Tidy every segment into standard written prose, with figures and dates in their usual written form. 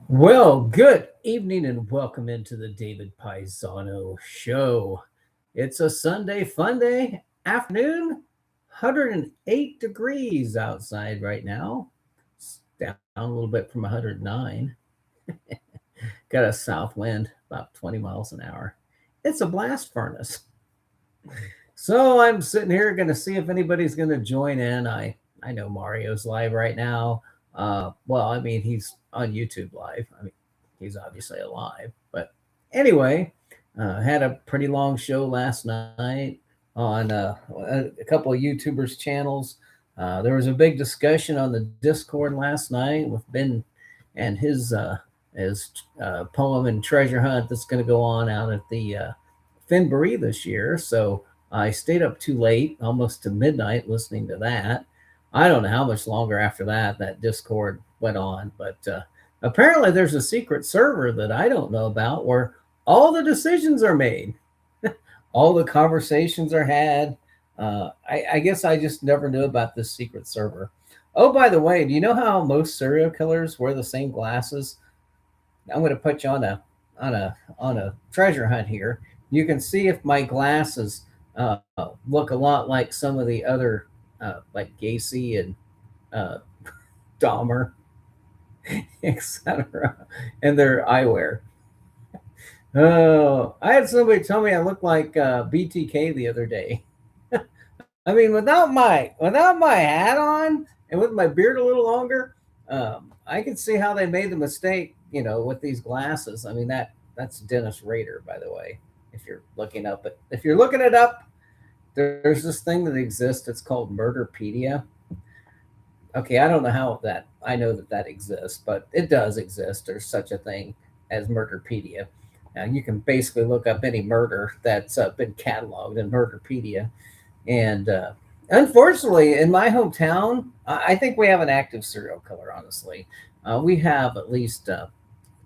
Well, good evening and welcome into the David Paisano Show. It's a Sunday fun day afternoon, 108 degrees outside right now. It's down a little bit from 109. Got a south wind about 20 miles an hour. It's a blast furnace. So I'm sitting here going to see if anybody's going to join in. I know Mario's live right now. Well, I mean, he's on YouTube live. I mean, he's obviously alive. But anyway, had a pretty long show last night on a couple of YouTubers' channels. There was a big discussion on the Discord last night with Ben and his poem and treasure hunt that's going to go on out at the Fenn this year. So I stayed up too late, almost to midnight, listening to that. I don't know how much longer after that Discord went on, but apparently there's a secret server that I don't know about where all the decisions are made, all the conversations are had. I guess I just never knew about this secret server. Oh, by the way, do you know how most serial killers wear the same glasses? I'm going to put you on a treasure hunt here. You can see if my glasses look a lot like some of the other, like Gacy and uh, Dahmer, etc., and their eyewear. Oh, I had somebody tell me I look like BTK the other day. I mean, without my hat on and with my beard a little longer, I can see how they made the mistake. With these glasses. I mean that's Dennis Rader, by the way. If you're looking it up, there's this thing that exists. It's called Murderpedia. Okay, I don't know how that. I know that exists, but it does exist. There's such a thing as Murderpedia. Now you can basically look up any murder that's been cataloged in Murderpedia. And unfortunately, in my hometown, I think we have an active serial killer, honestly. We have at least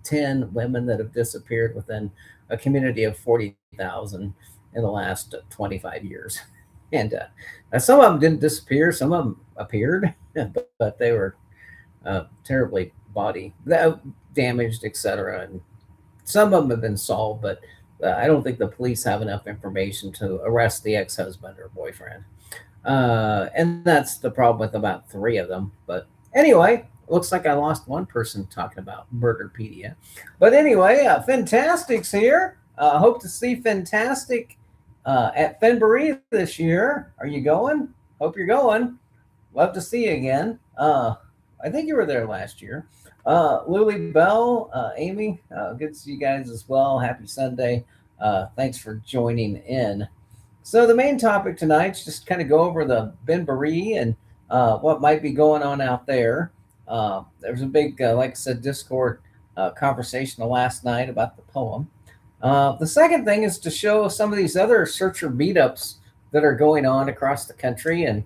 10 women that have disappeared within a community of 40,000 in the last 25 years. And some of them didn't disappear, some of them appeared, but they were terribly body damaged, etc. And some of them have been solved, but I don't think the police have enough information to arrest the ex-husband or boyfriend. And that's the problem with about three of them. But anyway, looks like I lost one person talking about Murderpedia. But anyway, Fantastic's here. Hope to see Fantastic at Fenbury this year. Are you going? Hope you're going. Love to see you again. I think you were there last year. Lily Bell, Amy, good to see you guys as well. Happy Sunday. Thanks for joining in. So the main topic tonight is just kind of go over the Benbury and what might be going on out there. There was a big, like I said, Discord conversation last night about the poem. The second thing is to show some of these other searcher meetups that are going on across the country. And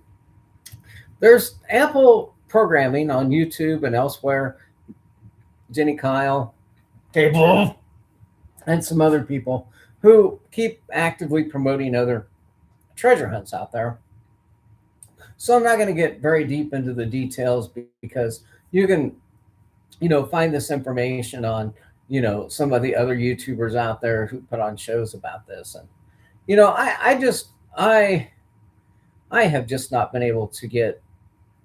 there's ample programming on YouTube and elsewhere. Jenny Kyle, Table, and some other people who keep actively promoting other treasure hunts out there. So I'm not going to get very deep into the details because you can, find this information on, some of the other YouTubers out there who put on shows about this. And, I have just not been able to get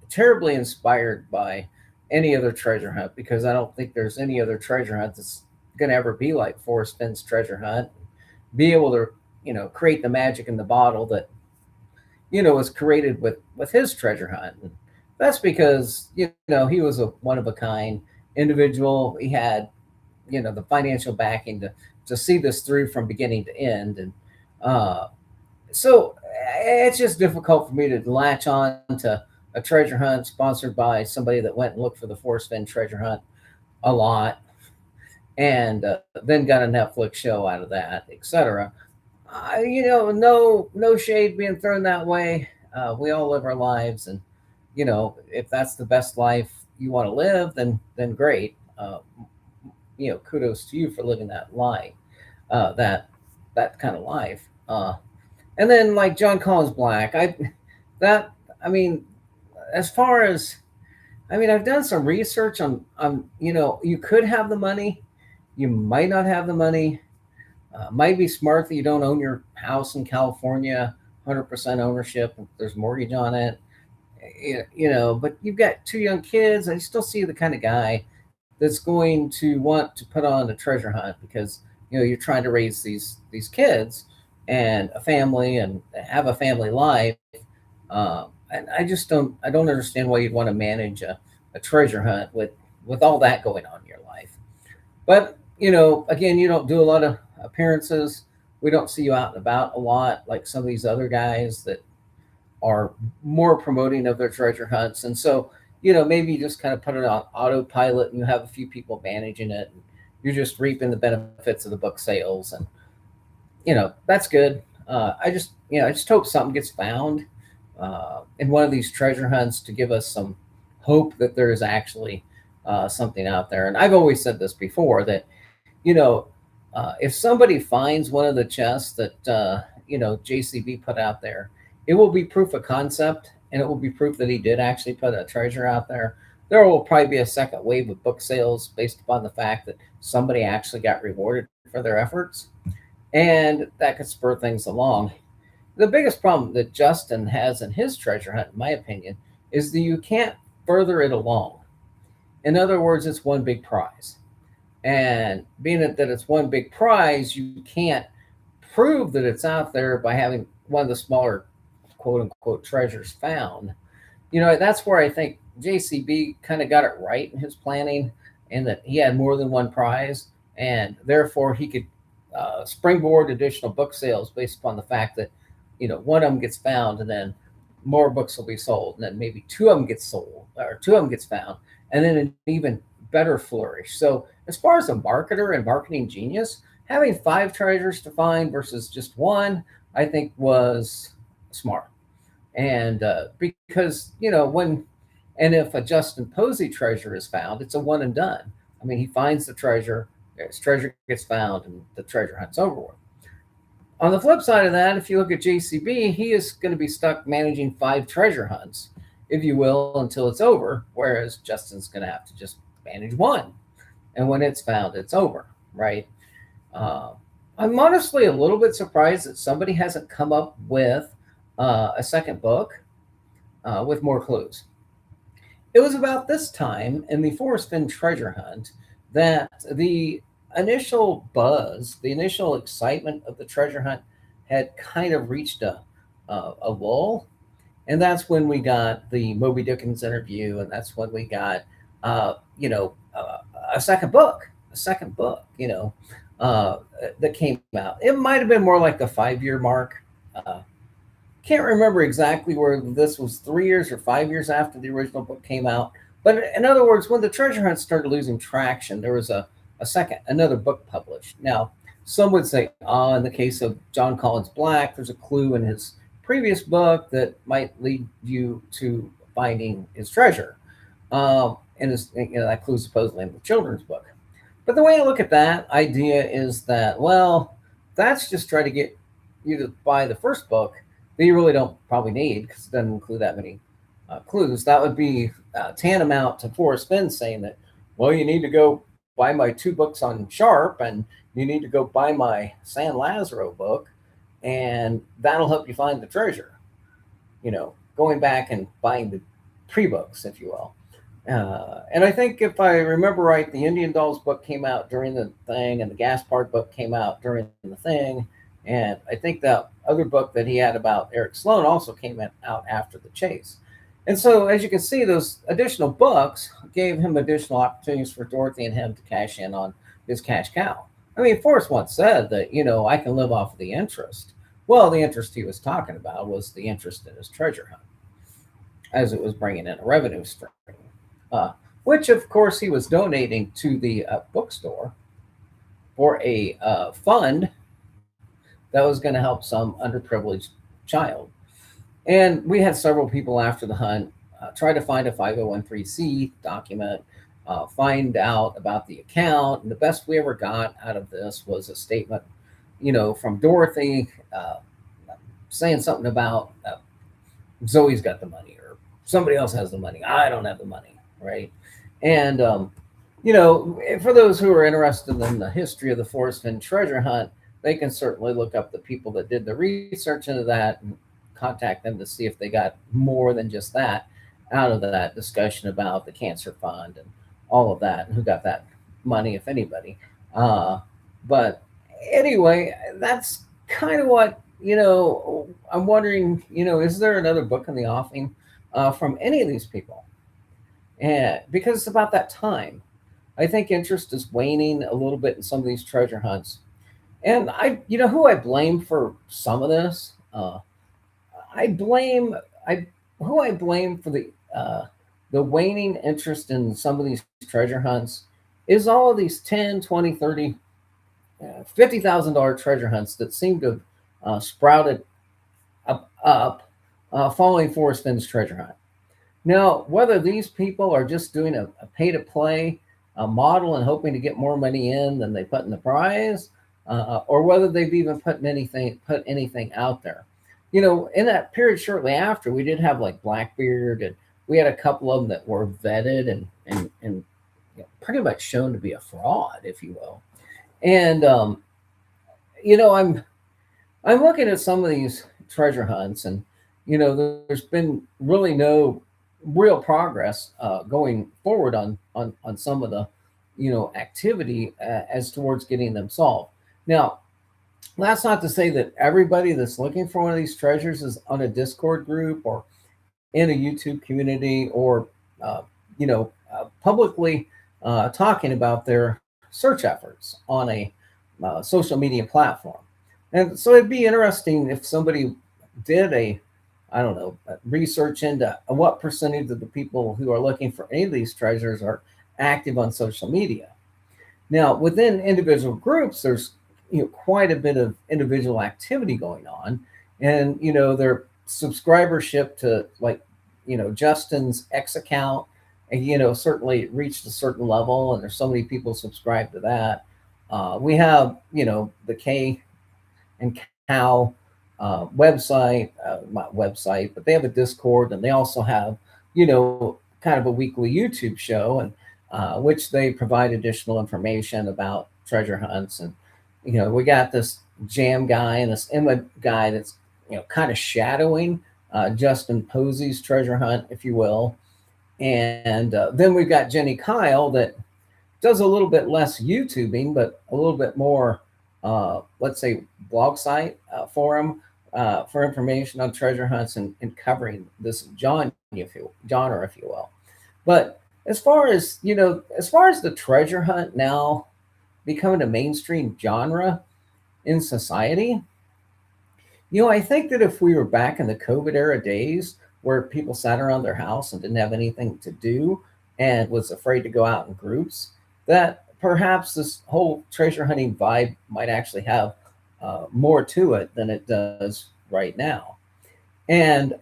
terribly inspired by any other treasure hunt because I don't think there's any other treasure hunt that's going to ever be like Forrest Fenn's treasure hunt. Be able to, create the magic in the bottle that was created with his treasure hunt. And that's because he was a one of a kind individual. He had the financial backing to see this through from beginning to end. And so it's just difficult for me to latch on to a treasure hunt sponsored by somebody that went and looked for the Forrest Fenn treasure hunt a lot and then got a Netflix show out of that, etc. No shade being thrown that way. We all live our lives, and if that's the best life you want to live, then great. Kudos to you for living that life, that kind of life. And then like John Collins Black, that I mean, as far as I mean, I've done some research on you could have the money, you might not have the money. Might be smart that you don't own your house in California, 100% ownership. If there's mortgage on it, but you've got two young kids. I still see the kind of guy that's going to want to put on a treasure hunt because you're trying to raise these kids and a family and have a family life. And I don't understand why you'd want to manage a treasure hunt with all that going on in your life. But again, you don't do a lot of appearances. We don't see you out and about a lot like some of these other guys that are more promoting of their treasure hunts. And so, maybe you just kind of put it on autopilot and you have a few people managing it. And you're just reaping the benefits of the book sales. And, that's good. I just hope something gets found in one of these treasure hunts to give us some hope that there is actually something out there. And I've always said this before that, if somebody finds one of the chests that, JCB put out there, it will be proof of concept and it will be proof that he did actually put a treasure out there. There will probably be a second wave of book sales based upon the fact that somebody actually got rewarded for their efforts. And that could spur things along. The biggest problem that Justin has in his treasure hunt, in my opinion, is that you can't further it along. In other words, it's one big prize. And being that it's one big prize, you can't prove that it's out there by having one of the smaller quote unquote treasures found. That's where I think JCB kind of got it right in his planning, and that he had more than one prize, and therefore he could springboard additional book sales based upon the fact that one of them gets found, and then more books will be sold, and then maybe two of them get sold, or two of them gets found, and then an even better flourish. So as far as a marketer and marketing genius, having five treasures to find versus just one, I think was smart. And because and if a Justin Posey treasure is found, it's a one and done. I mean, he finds the treasure, his treasure gets found, and the treasure hunt's over with. On the flip side of that, if you look at JCB, he is going to be stuck managing five treasure hunts, if you will, until it's over, whereas Justin's going to have to just manage one. And when it's found, it's over, right? Uh, I'm honestly a little bit surprised that somebody hasn't come up with a second book with more clues. It was about this time in the Forrest Fenn treasure hunt that the initial buzz, the initial excitement of the treasure hunt had kind of reached a lull. And that's when we got the Moby Dickens interview, and that's when we got, a second book, that came out. It might have been more like the 5 year mark. Can't remember exactly where this was 3 years or 5 years after the original book came out. But in other words, when the treasure hunt started losing traction, there was another book published. Now, some would say, in the case of John Collins Black, there's a clue in his previous book that might lead you to finding his treasure. And that clue is supposedly in the children's book. But the way I look at that idea is that, well, that's just try to get you to buy the first book that you really don't probably need because it doesn't include that many clues. That would be tantamount to Forrest Fenn saying that, well, you need to go buy my two books on Sharp, and you need to go buy my San Lazaro book, and that'll help you find the treasure. Going back and buying the pre-books, if you will. And I think if I remember right, the Indian Dolls book came out during the thing, and the Gaspard book came out during the thing. And I think that other book that he had about Eric Sloane also came out after the chase. And so, as you can see, those additional books gave him additional opportunities for Dorothy and him to cash in on his cash cow. I mean, Forrest once said that, I can live off of the interest. Well, the interest he was talking about was the interest in his treasure hunt, as it was bringing in a revenue stream, which, of course, he was donating to the bookstore for a fund that was going to help some underprivileged child. And we had several people after the hunt try to find a 5013C document, find out about the account. And the best we ever got out of this was a statement, from Dorothy saying something about Zoe's got the money, or somebody else has the money. I don't have the money. right? And for those who are interested in the history of the Forrest Fenn treasure hunt, they can certainly look up the people that did the research into that and contact them to see if they got more than just that out of that discussion about the cancer fund and all of that and who got that money, if anybody. Uh, but anyway, that's kind of what, I'm wondering, is there another book in the offing from any of these people? And because it's about that time, I think interest is waning a little bit in some of these treasure hunts. And who I blame for some of this. I blame I who I blame for the waning interest in some of these treasure hunts is all of these 10, 20, 30, $50,000 treasure hunts that seem to have sprouted up following Forrest Finn's treasure hunt. Now, whether these people are just doing a pay to play model and hoping to get more money in than they put in the prize, or whether they've even put anything out there. In that period shortly after, we did have like Blackbeard, and we had a couple of them that were vetted and pretty much shown to be a fraud, if you will. And you know, I'm looking at some of these treasure hunts, and there's been really no real progress going forward on some of the activity as towards getting them solved. Now, that's not to say that everybody that's looking for one of these treasures is on a Discord group or in a YouTube community or publicly talking about their search efforts on a social media platform. And so it'd be interesting if somebody did I don't know, research into what percentage of the people who are looking for any of these treasures are active on social media. Now, within individual groups, there's quite a bit of individual activity going on, and their subscribership to like Justin's X account, and certainly reached a certain level, and there's so many people subscribed to that. We have the K and Cow website, not website, but they have a Discord, and they also have kind of a weekly YouTube show, and which they provide additional information about treasure hunts. And we got this Jam guy and this Emma guy that's kind of shadowing Justin Posey's treasure hunt, if you will. And then we've got Jenny Kyle that does a little bit less YouTubing, but a little bit more, let's say, blog site forum for information on treasure hunts and covering this genre, if you will. But as far as the treasure hunt now becoming a mainstream genre in society, I think that if we were back in the COVID era days where people sat around their house and didn't have anything to do and was afraid to go out in groups, that perhaps this whole treasure hunting vibe might actually have more to it than it does right now. And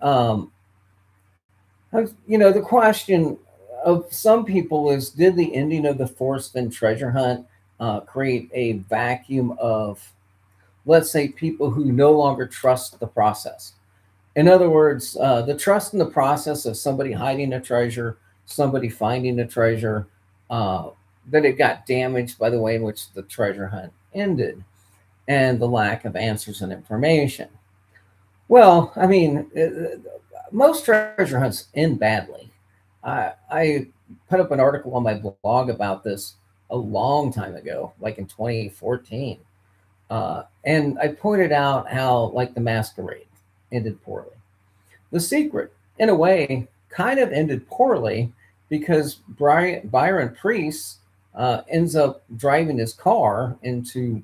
the question of some people is: did the ending of the Forrest Fenn treasure hunt create a vacuum of, let's say, people who no longer trust the process? In other words, the trust in the process of somebody hiding a treasure, somebody finding a treasure, that it got damaged by the way in which the treasure hunt ended and the lack of answers and information. Well, I mean, most treasure hunts end badly. I put up an article on my blog about this a long time ago, like in 2014. And I pointed out how, like, the Masquerade ended poorly. The Secret, in a way, kind of ended poorly because Byron Priest ends up driving his car into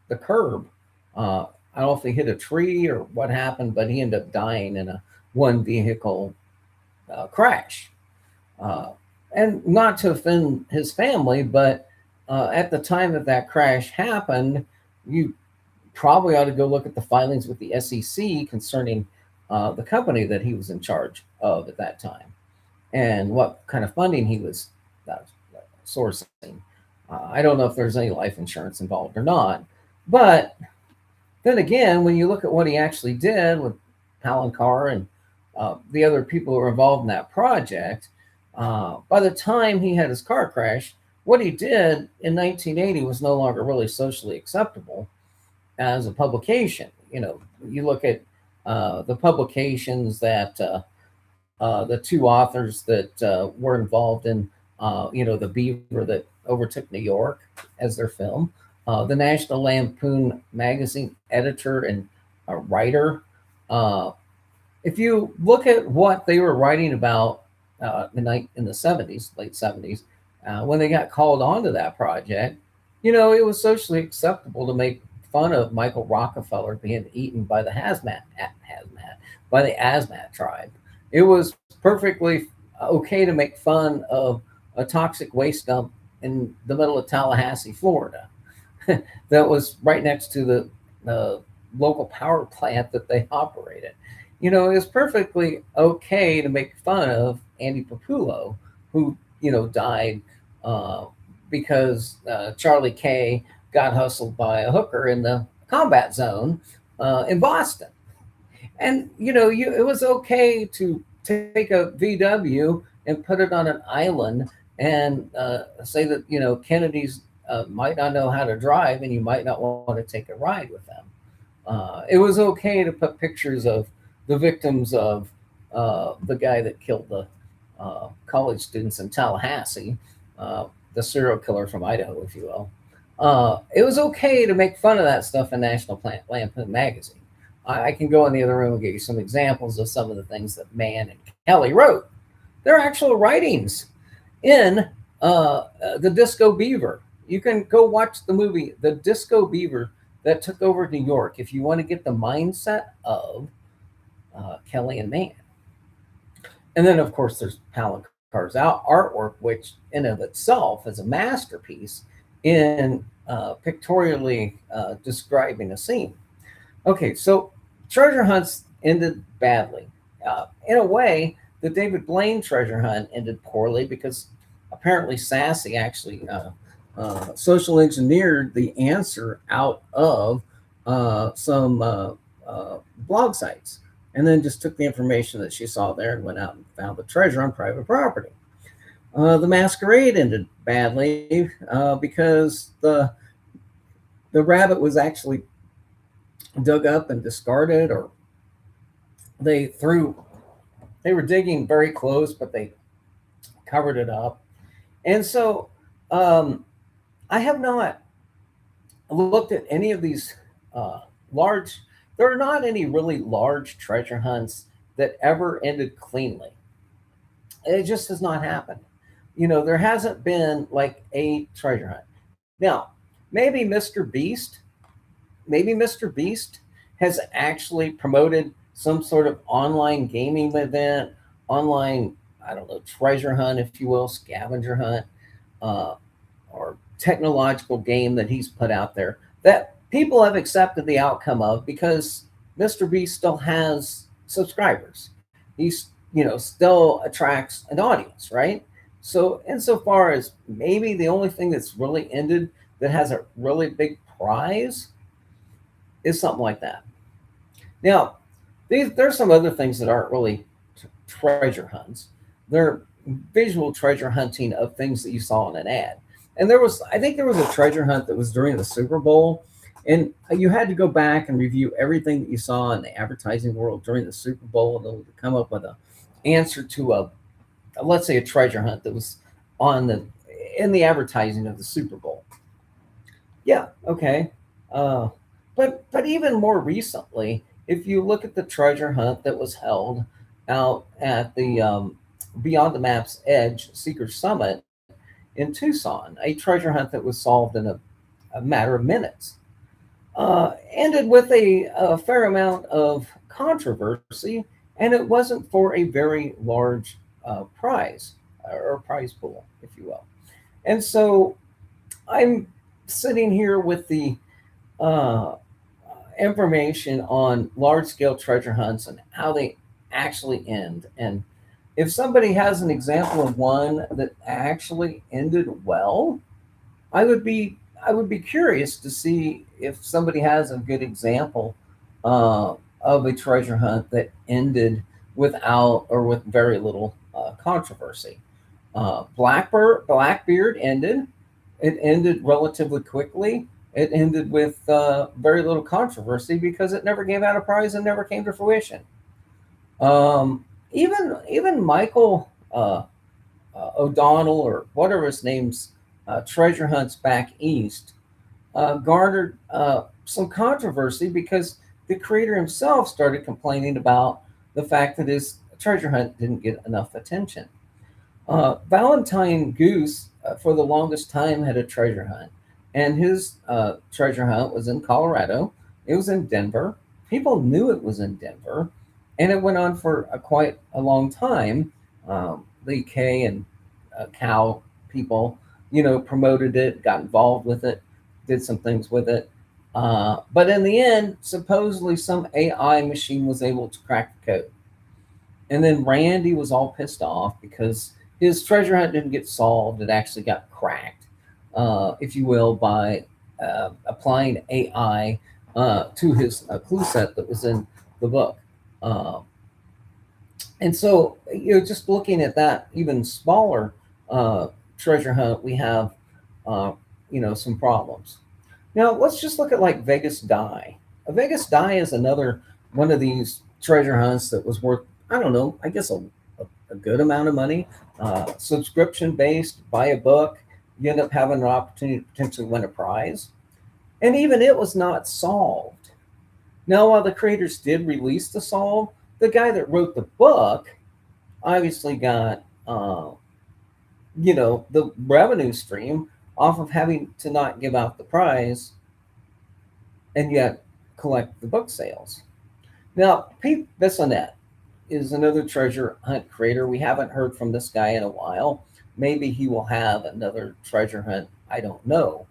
the curb. I don't know if he hit a tree or what happened, but he ended up dying in a one vehicle crash. Uh, and not to offend his family, but at the time that that crash happened, you probably ought to go look at the filings with the SEC concerning the company that he was in charge of at that time and what kind of funding he was uh, sourcing. I don't know if there's any life insurance involved or not, but then again, when you look at what he actually did with Palancar and the other people who were involved in that project, By the time he had his car crash, what he did in 1980 was no longer really socially acceptable as a publication. You look at the publications that the two authors that were involved in, the Beaver that overtook New York as their film, the National Lampoon magazine editor and writer. Uh, if you look at what they were writing about in the 70s, late 70s, when they got called onto that project, it was socially acceptable to make fun of Michael Rockefeller being eaten by the by the Asmat tribe. It was perfectly okay to make fun of a toxic waste dump in the middle of Tallahassee, Florida, that was right next to the local power plant that they operated. It was perfectly okay to make fun of Andy Papulo, who died uh, because Charlie K got hustled by a hooker in the combat zone in Boston. And it was okay to take a VW and put it on an island and say that Kennedy's might not know how to drive, and you might not want to take a ride with them. It was okay to put pictures of the victims of the guy that killed the college students in Tallahassee, the serial killer from Idaho, if you will. It was okay to make fun of that stuff in National Lampoon magazine. I can go in the other room and give you some examples of some of the things that Mann and Kelly wrote. They're actual writings in the Disco Beaver. You can go watch the movie The Disco Beaver that took over New York if you want to get the mindset of Kelly and Mann. And then, of course, there's Palancar's artwork, which in of itself is a masterpiece in pictorially describing a scene. Okay, so treasure hunts ended badly. In a way, the David Blaine treasure hunt ended poorly because apparently Sassy actually social engineered the answer out of some blog sites, and then just took the information that she saw there and went out and found the treasure on private property. The masquerade ended badly because the rabbit was actually dug up and discarded, or they threw they were digging very close, but they covered it up. And so I have not looked at any of these large, there are not any really large treasure hunts that ever ended cleanly. It just has not happened. There hasn't been like a treasure hunt. Now, maybe Mr. Beast, maybe Mr. Beast has actually promoted some sort of online gaming event, online, I don't know, treasure hunt, if you will, scavenger hunt, uh, or technological game that he's put out there that people have accepted the outcome of because Mr. Beast still has subscribers. He's, still attracts an audience, right? So, insofar as maybe the only thing that's really ended that has a really big prize is something like that. Now, there's some other things that aren't really treasure hunts. They're visual treasure hunting of things that you saw in an ad. And I think there was a treasure hunt that was during the Super Bowl, and you had to go back and review everything that you saw in the advertising world during the Super Bowl and come up with an answer to let's say, a treasure hunt that was on in the advertising of the Super Bowl. Yeah, okay. Uh, but even more recently, if you look at the treasure hunt that was held out at the Beyond the Map's Edge Seeker Summit in Tucson, a treasure hunt that was solved in a matter of minutes, ended with a fair amount of controversy, and it wasn't for a very large prize or prize pool, if you will. And so I'm sitting here with the uh, information on large scale treasure hunts and how they actually end. And if somebody has an example of one that actually ended well, I would be curious to see if somebody has a good example of a treasure hunt that ended without or with very little controversy. Blackbeard ended. It ended relatively quickly. It ended with very little controversy because it never gave out a prize and never came to fruition. Um, even Michael O'Donnell or whatever his name's treasure hunts back east garnered some controversy because the creator himself started complaining about the fact that his treasure hunt didn't get enough attention. Valentine Goose, for the longest time, had a treasure hunt, and his treasure hunt was in Colorado. It was in Denver. People knew it was in Denver, and it went on for quite a long time. Lee Kay and Cal people, promoted it, got involved with it, did some things with it. But in the end, supposedly some AI machine was able to crack the code. And then Randy was all pissed off because his treasure hunt didn't get solved. It actually got cracked, if you will, by applying AI to his clue set that was in the book. Uh, and so, just looking at that even smaller uh, treasure hunt, we have, uh, some problems. Now, let's just look at like Vegas Die. A Vegas Die is another one of these treasure hunts that was worth, I don't know, I guess a good amount of money. Subscription based, buy a book, you end up having an opportunity to potentially win a prize. And even it was not solved. Now, while the creators did release the solve, the guy that wrote the book obviously got, the revenue stream off of having to not give out the prize and yet collect the book sales. Now, Pete Bissonnette is another treasure hunt creator. We haven't heard from this guy in a while. Maybe he will have another treasure hunt. I don't know.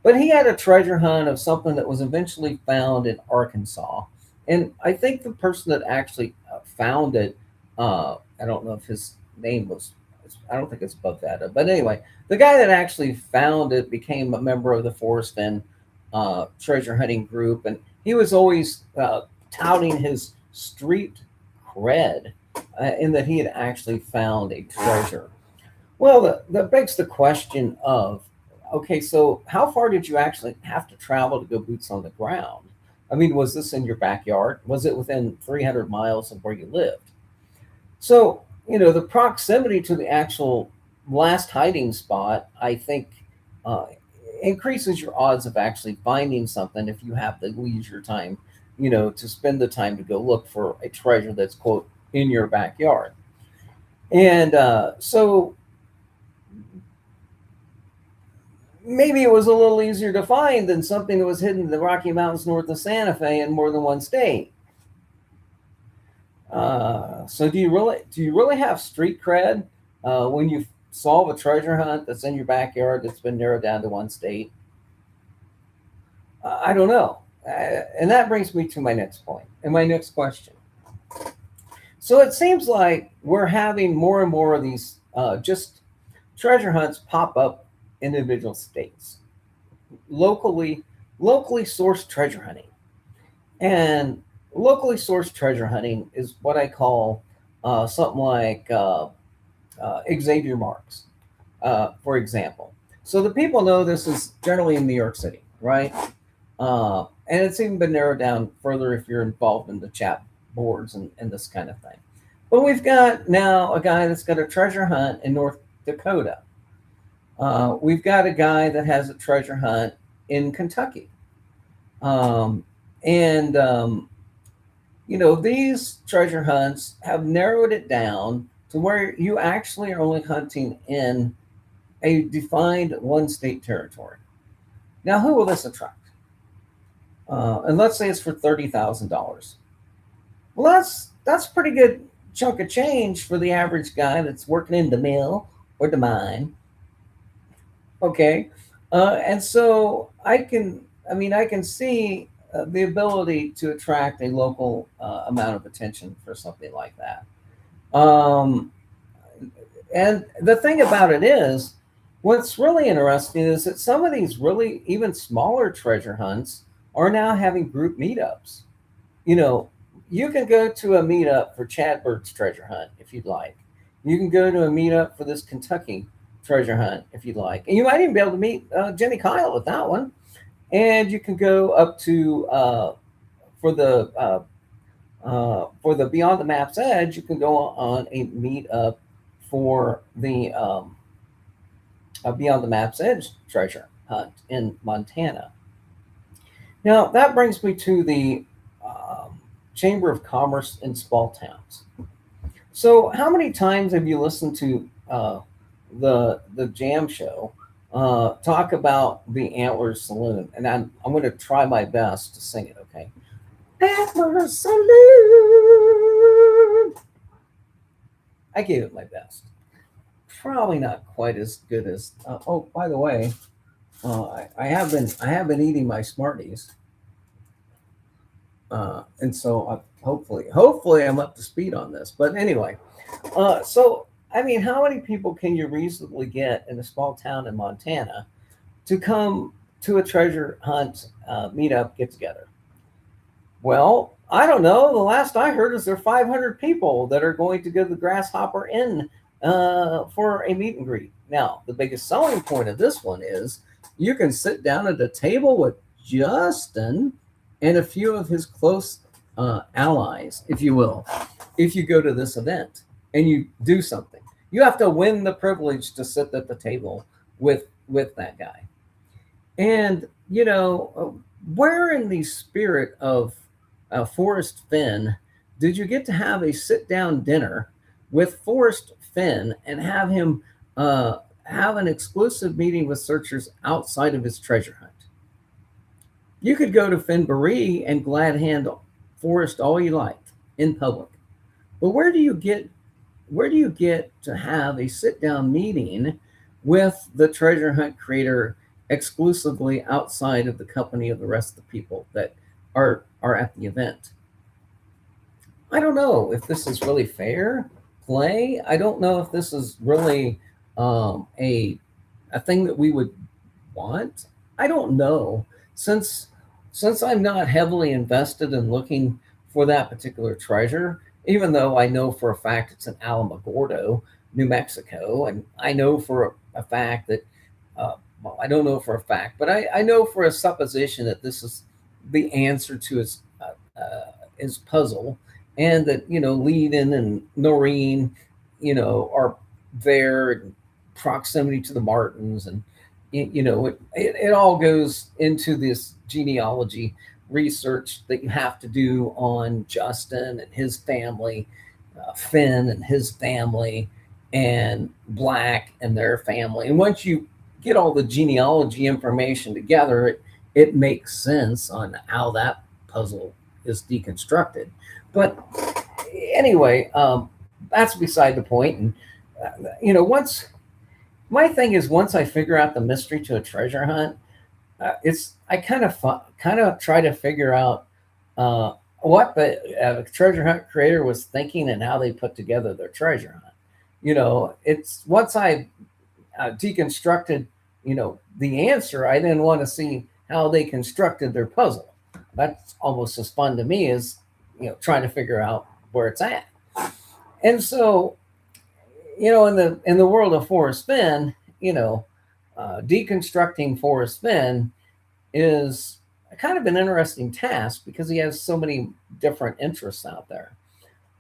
But he had a treasure hunt of something that was eventually found in Arkansas. And I think the person that actually found it, I don't know if his name was, I don't think it's above that. But anyway, the guy that actually found it became a member of the Forrest Fenn treasure hunting group. And he was always touting his street cred in that he had actually found a treasure. Well, that begs the question of, okay, so how far did you actually have to travel to go boots on the ground? I mean, was this in your backyard? Was it within 300 miles of where you lived? So, the proximity to the actual last hiding spot, I think, uh, increases your odds of actually finding something if you have the leisure time, to spend the time to go look for a treasure that's, quote, in your backyard. And so maybe it was a little easier to find than something that was hidden in the Rocky Mountains north of Santa Fe in more than one state. So do you really have street cred when you solve a treasure hunt that's in your backyard that's been narrowed down to one state? I don't know. And that brings me to my next point and my next question. So it seems like we're having more and more of these just treasure hunts pop up in individual states, locally locally sourced treasure hunting. And locally sourced treasure hunting is what I call something like Xavier Marks, for example. So the people know this is generally in New York City, right? And it's even been narrowed down further if you're involved in the chat boards and this kind of thing. But we've got now a guy that's got a treasure hunt in North Dakota. We've got a guy that has a treasure hunt in Kentucky. Um, and, these treasure hunts have narrowed it down to where you actually are only hunting in a defined one state territory. Now, who will this attract? And let's say it's for $30,000. Well, that's a pretty good chunk of change for the average guy that's working in the mill or the mine. Okay, and so I can see the ability to attract a local amount of attention for something like that. Um, and the thing about it is, what's really interesting is that some of these really even smaller treasure hunts are now having group meetups. You know, you can go to a meetup for Chad Bird's treasure hunt if you'd like. You can go to a meetup for this Kentucky treasure hunt if you'd like, and you might even be able to meet Jimmy Kyle with that one. And you can go up to for the for the Beyond the Map's Edge. You can go on a meetup for the Beyond the Map's Edge treasure hunt in Montana. Now that brings me to the Chamber of Commerce in Small Towns. So, how many times have you listened to the Jam Show talk about the Antlers Saloon? And I'm going to try my best to sing it. Okay, Antlers Saloon. I gave it my best. Probably not quite as good as. Oh, by the way, I have been eating my Smarties, and so hopefully I'm up to speed on this. But anyway, so I mean, how many people can you reasonably get in a small town in Montana to come to a treasure hunt meetup get together? Well, I don't know. The last I heard is there are 500 people that are going to go to the Grasshopper Inn for a meet and greet. Now, the biggest selling point of this one is you can sit down at a table with Justin and a few of his close allies, if you will, if you go to this event and you do something. You have to win the privilege to sit at the table with that guy. And where in the spirit of Forrest Fenn did you get to have a sit down dinner with Forrest Fenn and have him have an exclusive meeting with searchers outside of his treasure hunt? You could go to Finbury and glad hand Forrest all you like in public, but where do you get to have a sit down meeting with the treasure hunt creator exclusively outside of the company of the rest of the people that are at the event? I don't know if this is really fair play. I don't know if this is really a thing that we would want. I don't know. Since I'm not heavily invested in looking for that particular treasure, even though I know for a fact it's in Alamogordo, New Mexico, and I know for a fact that, well, I don't know for a fact, but I know for a supposition that this is the answer to his puzzle, and that Leiden and Noreen, are there in proximity to the Martins, and it all goes into this genealogy research that you have to do on Justin and his family, Fenn and his family, and Black and their family. And once you get all the genealogy information together, it makes sense on how that puzzle is deconstructed. But anyway, that's beside the point. And once my thing is, once I figure out the mystery to a treasure hunt, I kind of try to figure out what the treasure hunt creator was thinking and how they put together their treasure hunt. It's once I deconstructed the answer, I then want to see how they constructed their puzzle. That's almost as fun to me as trying to figure out where it's at. And so in the world of Forrest Fenn, deconstructing Forrest Fenn is kind of an interesting task because he has so many different interests out there.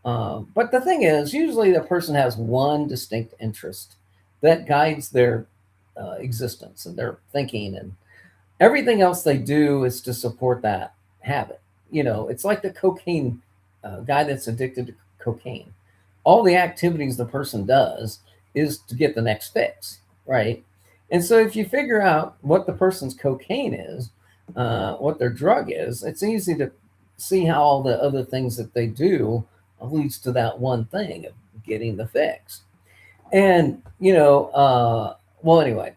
But the thing is, usually the person has one distinct interest that guides their existence and their thinking, and everything else they do is to support that habit. It's like the cocaine guy that's addicted to cocaine. All the activities the person does is to get the next fix, right? And so if you figure out what the person's cocaine is, what their drug is, it's easy to see how all the other things that they do leads to that one thing of getting the fix. And well, anyway,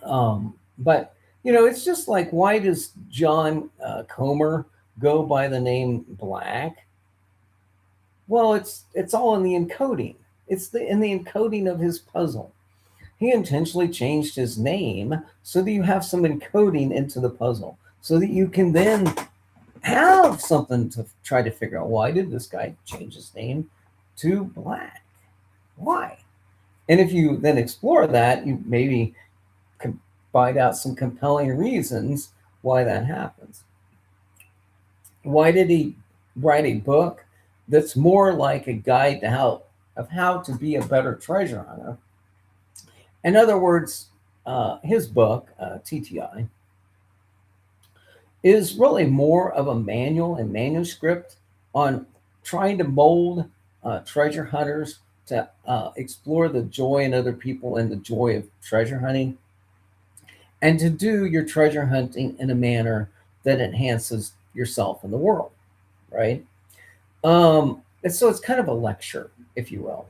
but it's just like, why does John Comer go by the name Black? Well, it's all in the encoding. It's in the encoding of his puzzle. He intentionally changed his name so that you have some encoding into the puzzle, so that you can then have something to try to figure out, why did this guy change his name to Black? Why? And if you then explore that, you maybe can find out some compelling reasons why that happens. Why did he write a book that's more like a guide to how to be a better treasure hunter? In other words, his book, TTI, is really more of a manual and manuscript on trying to mold treasure hunters to explore the joy in other people and the joy of treasure hunting, and to do your treasure hunting in a manner that enhances yourself and the world, right? And so it's kind of a lecture, if you will.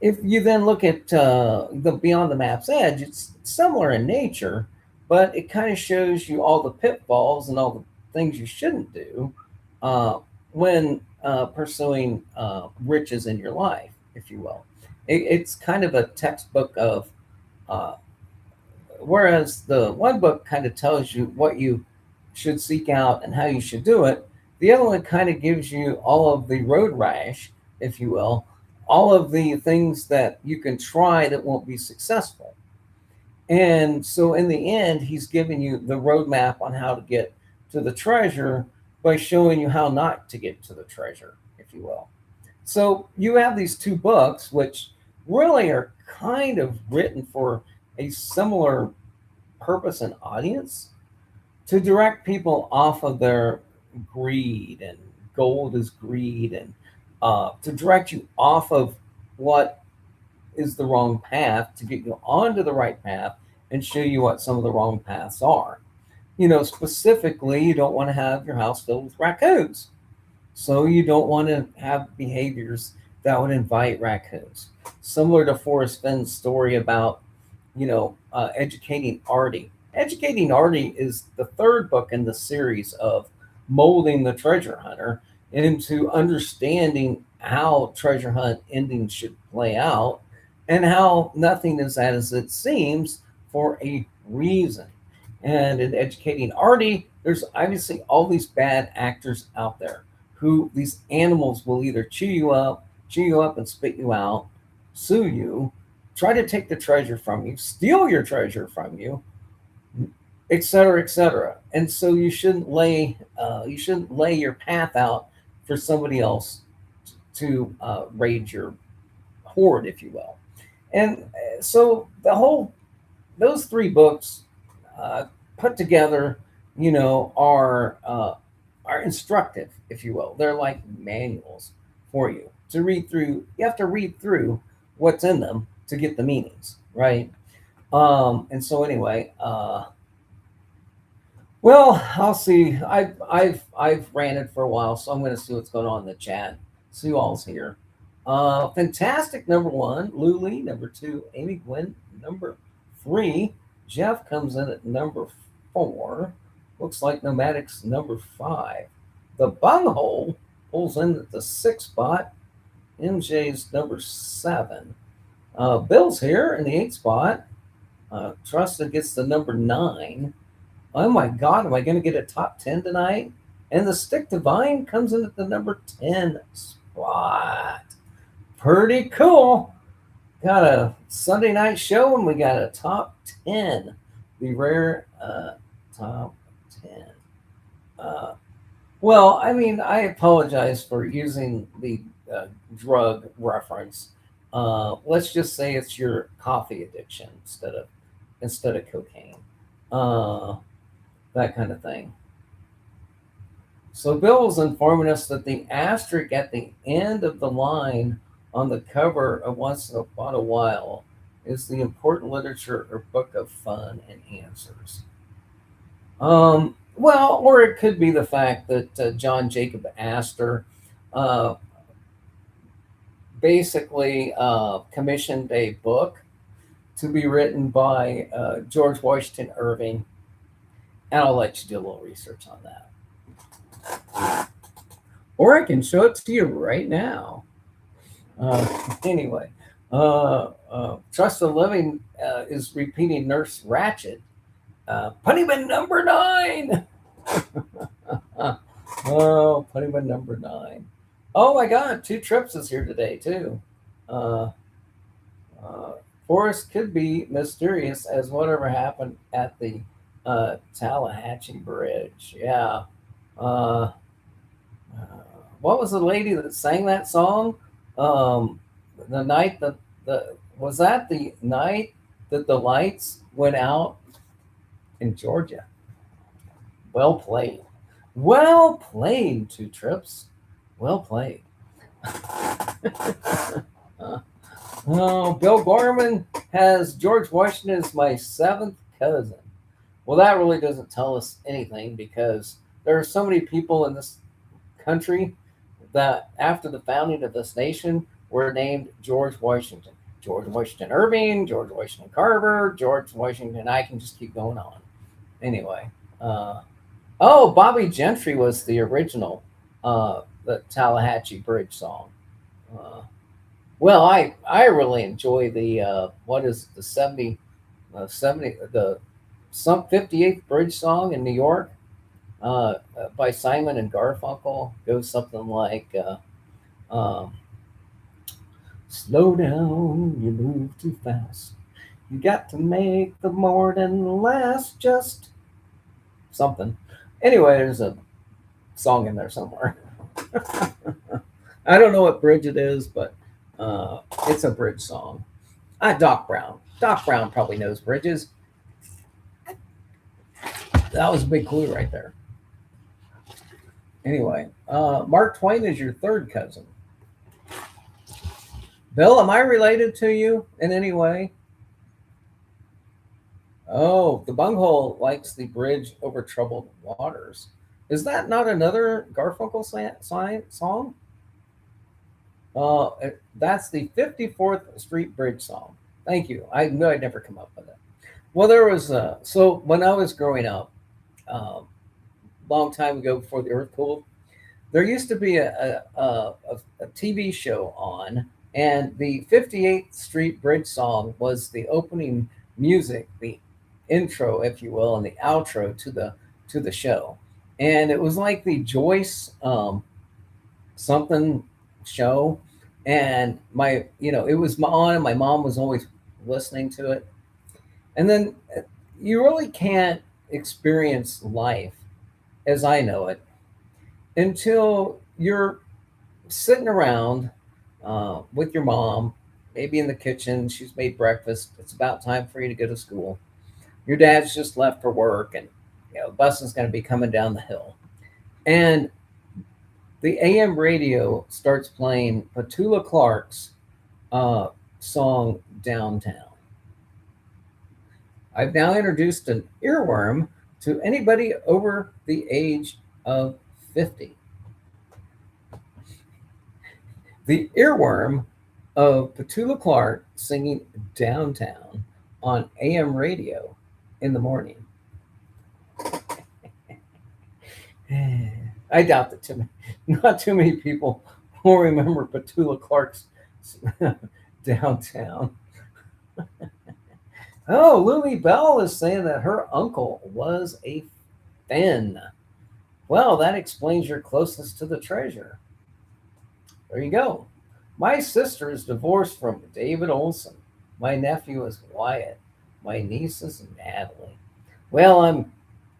If you then look at the Beyond the Map's Edge, it's similar in nature, but it kind of shows you all the pitfalls and all the things you shouldn't do uh, when pursuing riches in your life, if you will. It's kind of a textbook of uh, whereas the one book kind of tells you what you should seek out and how you should do it, the other one kind of gives you all of the road rash, if you will, all of the things that you can try that won't be successful. And so in the end, he's giving you the roadmap on how to get to the treasure by showing you how not to get to the treasure, if you will. So you have these two books, which really are kind of written for a similar purpose and audience to direct people off of their greed and gold is greed and to direct you off of what is the wrong path to get you onto the right path and show you what some of the wrong paths are. Specifically, you don't want to have your house filled with raccoons. So you don't want to have behaviors that would invite raccoons. Similar to Forrest Fenn's story about, educating Artie. Educating Artie is the third book in the series of molding the treasure hunter into understanding how treasure hunt endings should play out and how nothing is as it seems for a reason. And in educating Artie, there's obviously all these bad actors out there who these animals will either chew you up and spit you out, sue you, try to take the treasure from you, steal your treasure from you, et cetera, et cetera. And so you shouldn't lay your path out for somebody else to raid your hoard, if you will. And so those three books put together, are instructive, if you will. They're like manuals for you to read through. You have to read through what's in them to get the meanings, right? And so anyway, well, I'll see. I've ranted for a while, so I'm going to see what's going on in the chat. See you all's here. Fantastic number one, Luli number two, Amy Gwen number three, Jeff comes in at number four. Looks like Nomadic's number five. The Bunghole pulls in at the sixth spot. MJ's number seven. Bill's here in the eighth spot. Trusted gets the number nine. Oh my God, am I going to get a top 10 tonight? And the Stick Divine comes in at the number 10 spot. Pretty cool. Got a Sunday night show and we got a top 10. The rare top 10. Well, I mean, I apologize for using the drug reference. Let's just say it's your coffee addiction instead of cocaine. That kind of thing. So Bill was informing us that the asterisk at the end of the line on the cover of Once Upon a While is the important literature or book of fun and answers. Well, or it could be the fact that John Jacob Astor uh, basically commissioned a book to be written by George Washington Irving, and I'll let you do a little research on that. Or I can show it to you right now. Anyway, Trust the Living is repeating Nurse Ratched. Punishment number 9. Oh, punishment number 9. Oh my God, Two Trips is here today too. Uh, Forrest could be mysterious as whatever happened at the Tallahatchie Bridge. Yeah. Uh, what was the lady that sang that song? Um, the night that the was that the night that the lights went out in Georgia. Well played. Well played, Two Trips. Well played. Uh, oh, Bill Gorman has George Washington as my seventh cousin. Well, that really doesn't tell us anything because there are so many people in this country that after the founding of this nation were named George Washington. George Washington Irving, George Washington Carver, George Washington. I can just keep going on. Anyway, uh, oh, Bobby Gentry was the original, the Tallahatchie Bridge song. Uh, well, I really enjoy the what is the 70 the some 58th Bridge song in New York by Simon and Garfunkel. Goes something like. Um, Slow down, you move too fast. You got to make the morning last just something. Anyway, there's a song in there somewhere. I don't know what bridge it is, but it's a bridge song. Doc Brown. Doc Brown probably knows bridges. That was a big clue right there. Anyway, Mark Twain is your third cousin. Bill, am I related to you in any way? Oh, the bunghole likes the bridge over troubled waters. Is that not another Garfunkel song? That's the 54th Street Bridge song. Thank you. I knew I'd never come up with it. Well, there was so when I was growing up, uh, long time ago before the Earth cooled, there used to be a TV show on, and the 58th Street Bridge song was the opening music, the intro, if you will, and the outro to the show. And it was like the Joyce something show, and it was on, and my mom was always listening to it. And then you really can't experience life as I know it until you're sitting around with your mom, maybe in the kitchen. She's made breakfast. It's about time for you to go to school. Your dad's just left for work, and the bus is going to be coming down the hill. And the AM radio starts playing Petula Clark's song Downtown. I've now introduced an earworm to anybody over the age of 50. The earworm of Petula Clark singing Downtown on AM radio in the morning. I doubt that not too many people will remember Petula Clark's Downtown. Oh, Louie Bell is saying that her uncle was a Fenn. Well, that explains your closeness to the treasure. There you go. My sister is divorced from David Olson. My nephew is Wyatt. My niece is Natalie. Well, I'm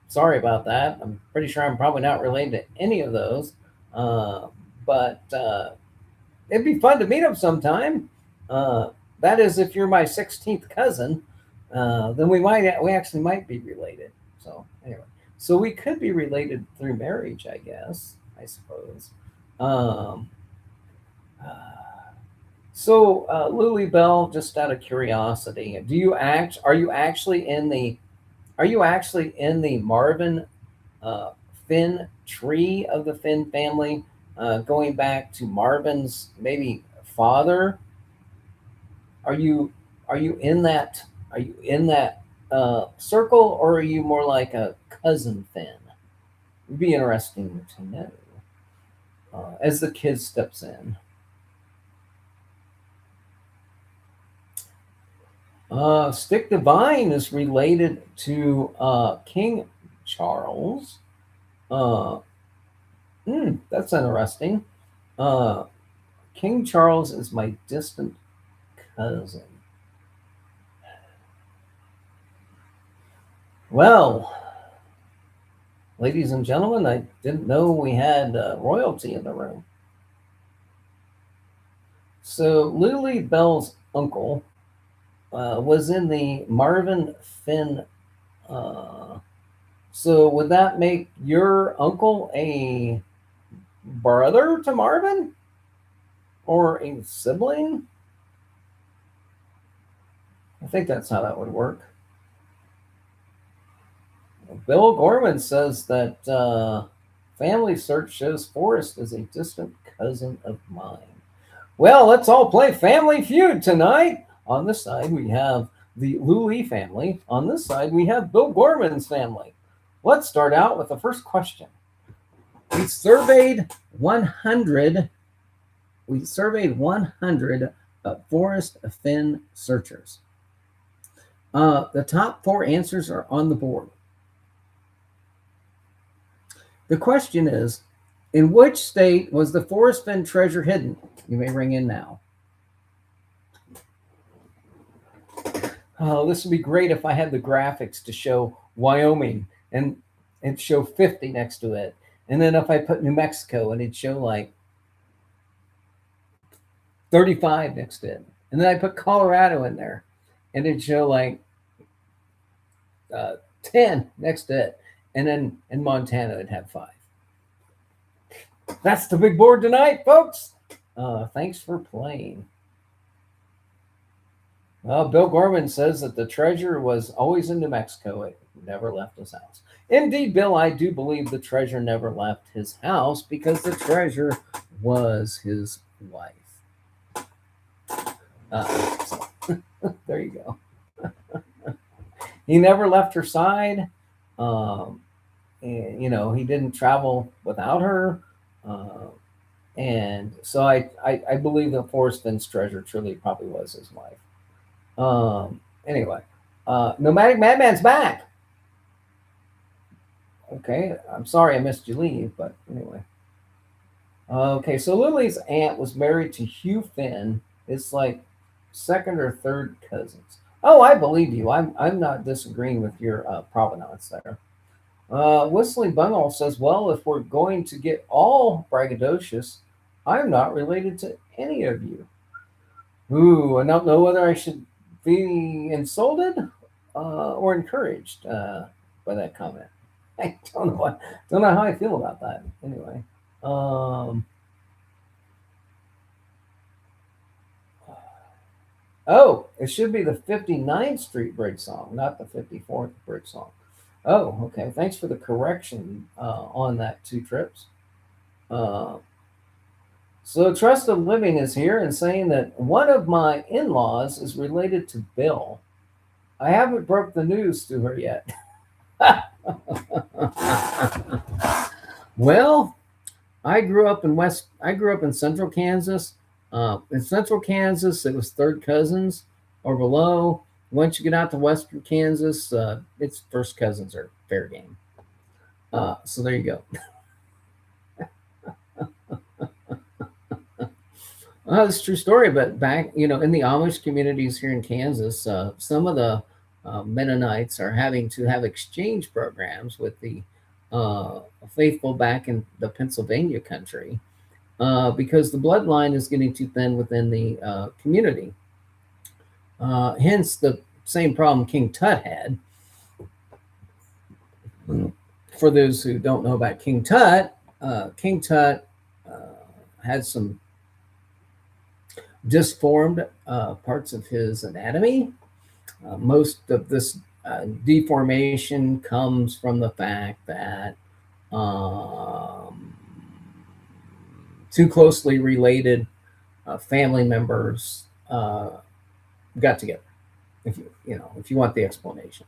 sorry about that. I'm pretty sure I'm probably not related to any of those. Uh, but it'd be fun to meet them sometime. That is, if you're my 16th cousin, then we actually might be related. So anyway, so we could be related through marriage, I guess. I suppose. Um, Louie Bell, just out of curiosity, are you actually in the Marvin Finn tree of the Finn family, going back to Marvin's maybe father? Are you are you in that are you in that circle, or are you more like a cousin Finn? It'd be interesting to know as the kid steps in. Stick Divine is related to King Charles. Uh, that's interesting. Uh, King Charles is my distant cousin. Well, ladies and gentlemen, I didn't know we had royalty in the room. So, Lily Bell's uncle was in the Marvin Fenn. Uh, so, would that make your uncle a brother to Marvin or a sibling? I think that's how that would work. Bill Gorman says that family search shows Forrest is a distant cousin of mine. Well, let's all play Family Feud tonight. On this side, we have the Louie family. On this side, we have Bill Gorman's family. Let's start out with the first question. We surveyed 100. We surveyed 100 Forrest Fenn searchers. The top 4 answers are on the board. The question is, in which state was the Forrest Fenn treasure hidden? You may ring in now. Oh, this would be great if I had the graphics to show Wyoming and show 50 next to it. And then if I put New Mexico and it'd show like 35 next to it. And then I put Colorado in there and it'd show like 10 next to it. And then in Montana, it'd have 5. That's the big board tonight, folks. Thanks for playing. Well, Bill Gorman says that the treasure was always in New Mexico. It never left his house. Indeed, Bill, I do believe the treasure never left his house because the treasure was his wife. So, there you go. He never left her side. And, he didn't travel without her. And so I believe that Forrest Finn's treasure truly probably was his wife. Anyway, Nomadic Madman's back. Okay, I'm sorry I missed you leave, but anyway. Okay, so Lily's aunt was married to Hugh Fenn. It's like second or third cousins. Oh, I believe you. I'm not disagreeing with your provenance there. Whistling Bungle says, well, if we're going to get all braggadocious, I'm not related to any of you. Ooh, I don't know whether I should be insulted or encouraged by that comment. I don't know how I feel about that. Anyway, oh, it should be the 59th Street Bridge song, not the 54th Bridge song. Oh, okay. Thanks for the correction on that, 2 trips. So Trusted Living is here and saying that one of my in-laws is related to Bill. I haven't broke the news to her yet. Well, I grew up in Central Kansas. In Central Kansas, it was third cousins or below. Once you get out to Western Kansas, it's first cousins are fair game. So there you go. It's a true story, but back, in the Amish communities here in Kansas, some of the Mennonites are having to have exchange programs with the faithful back in the Pennsylvania country because the bloodline is getting too thin within the community. Hence the same problem King Tut had. For those who don't know about King Tut had some disformed parts of his anatomy. Most of this deformation comes from the fact that two closely related family members got together. If you want the explanation.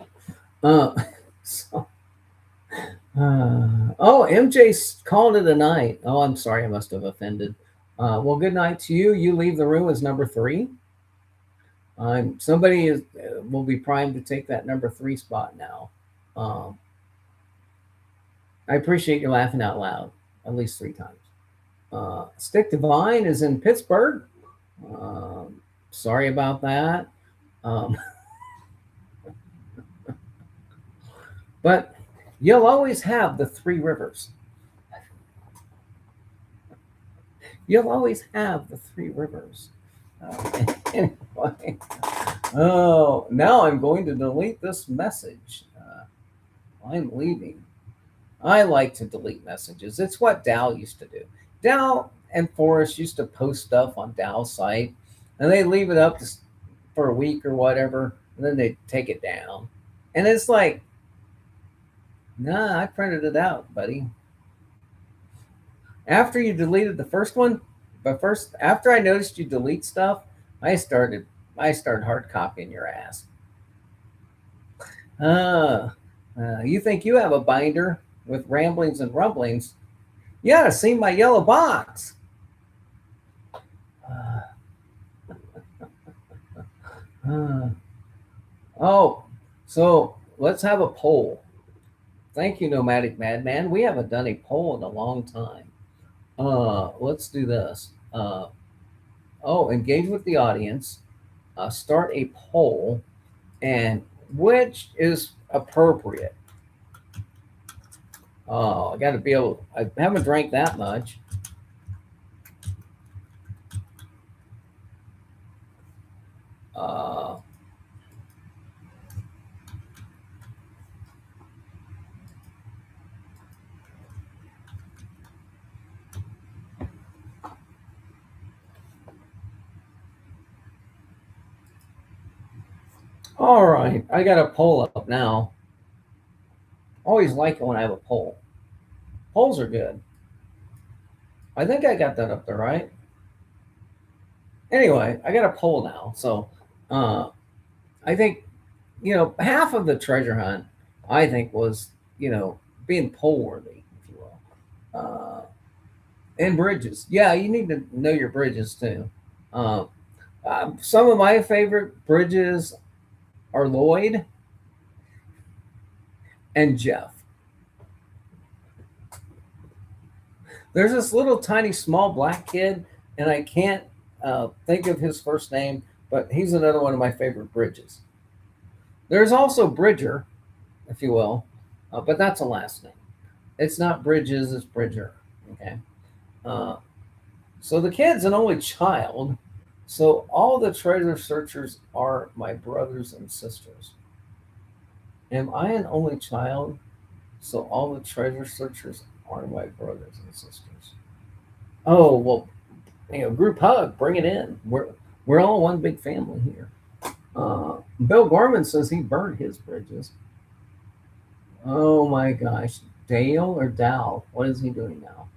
MJ called it a night. Oh, I'm sorry, I must have offended. Well, good night to you. You leave the room as number 3. Somebody will be primed to take that number 3 spot now. I appreciate you laughing out loud at least 3 times. Stick Divine is in Pittsburgh. Sorry about that. But you'll always have the three rivers. You'll always have the three rivers. Anyway, oh, now I'm going to delete this message. I'm leaving. I like to delete messages. It's what Dow used to do. Dow and Forrest used to post stuff on Dow's site, and they leave it up for a week or whatever, and then they take it down. And it's like, nah, I printed it out, buddy. After you deleted the first one, but first after I noticed you delete stuff, I started I started hard copying your ass. Uh, you think you have a binder with ramblings and rumblings? You ought to see my yellow box. Uh, uh, oh, so let's have a poll. Thank you, Nomadic Madman. We haven't done a poll in a long time. Let's do this. Engage with the audience. Start a poll, and which is appropriate. Oh, I got to be able. I haven't drank that much. Uh, all right, I got a poll up now. Always like it when I have a poll. Polls are good. I think I got that up there, right? Anyway, I got a poll now. So uh, I think, half of the treasure hunt, I think, was, being poll worthy, if you will. And bridges. Yeah, you need to know your bridges too. Uh, some of my favorite bridges are Lloyd and Jeff. There's this little tiny small black kid, and I can't think of his first name, but he's another one of my favorite bridges. There's also Bridger, if you will, but that's a last name. It's not Bridges, it's Bridger. Okay. Uh, so the kid's an only child. So all the treasure searchers are my brothers and sisters. Am I an only child? So all the treasure searchers are my brothers and sisters. Oh well, group hug, bring it in. We're all one big family here. Bill Gorman says he burned his bridges. Oh my gosh, Dale or Dow? What is he doing now?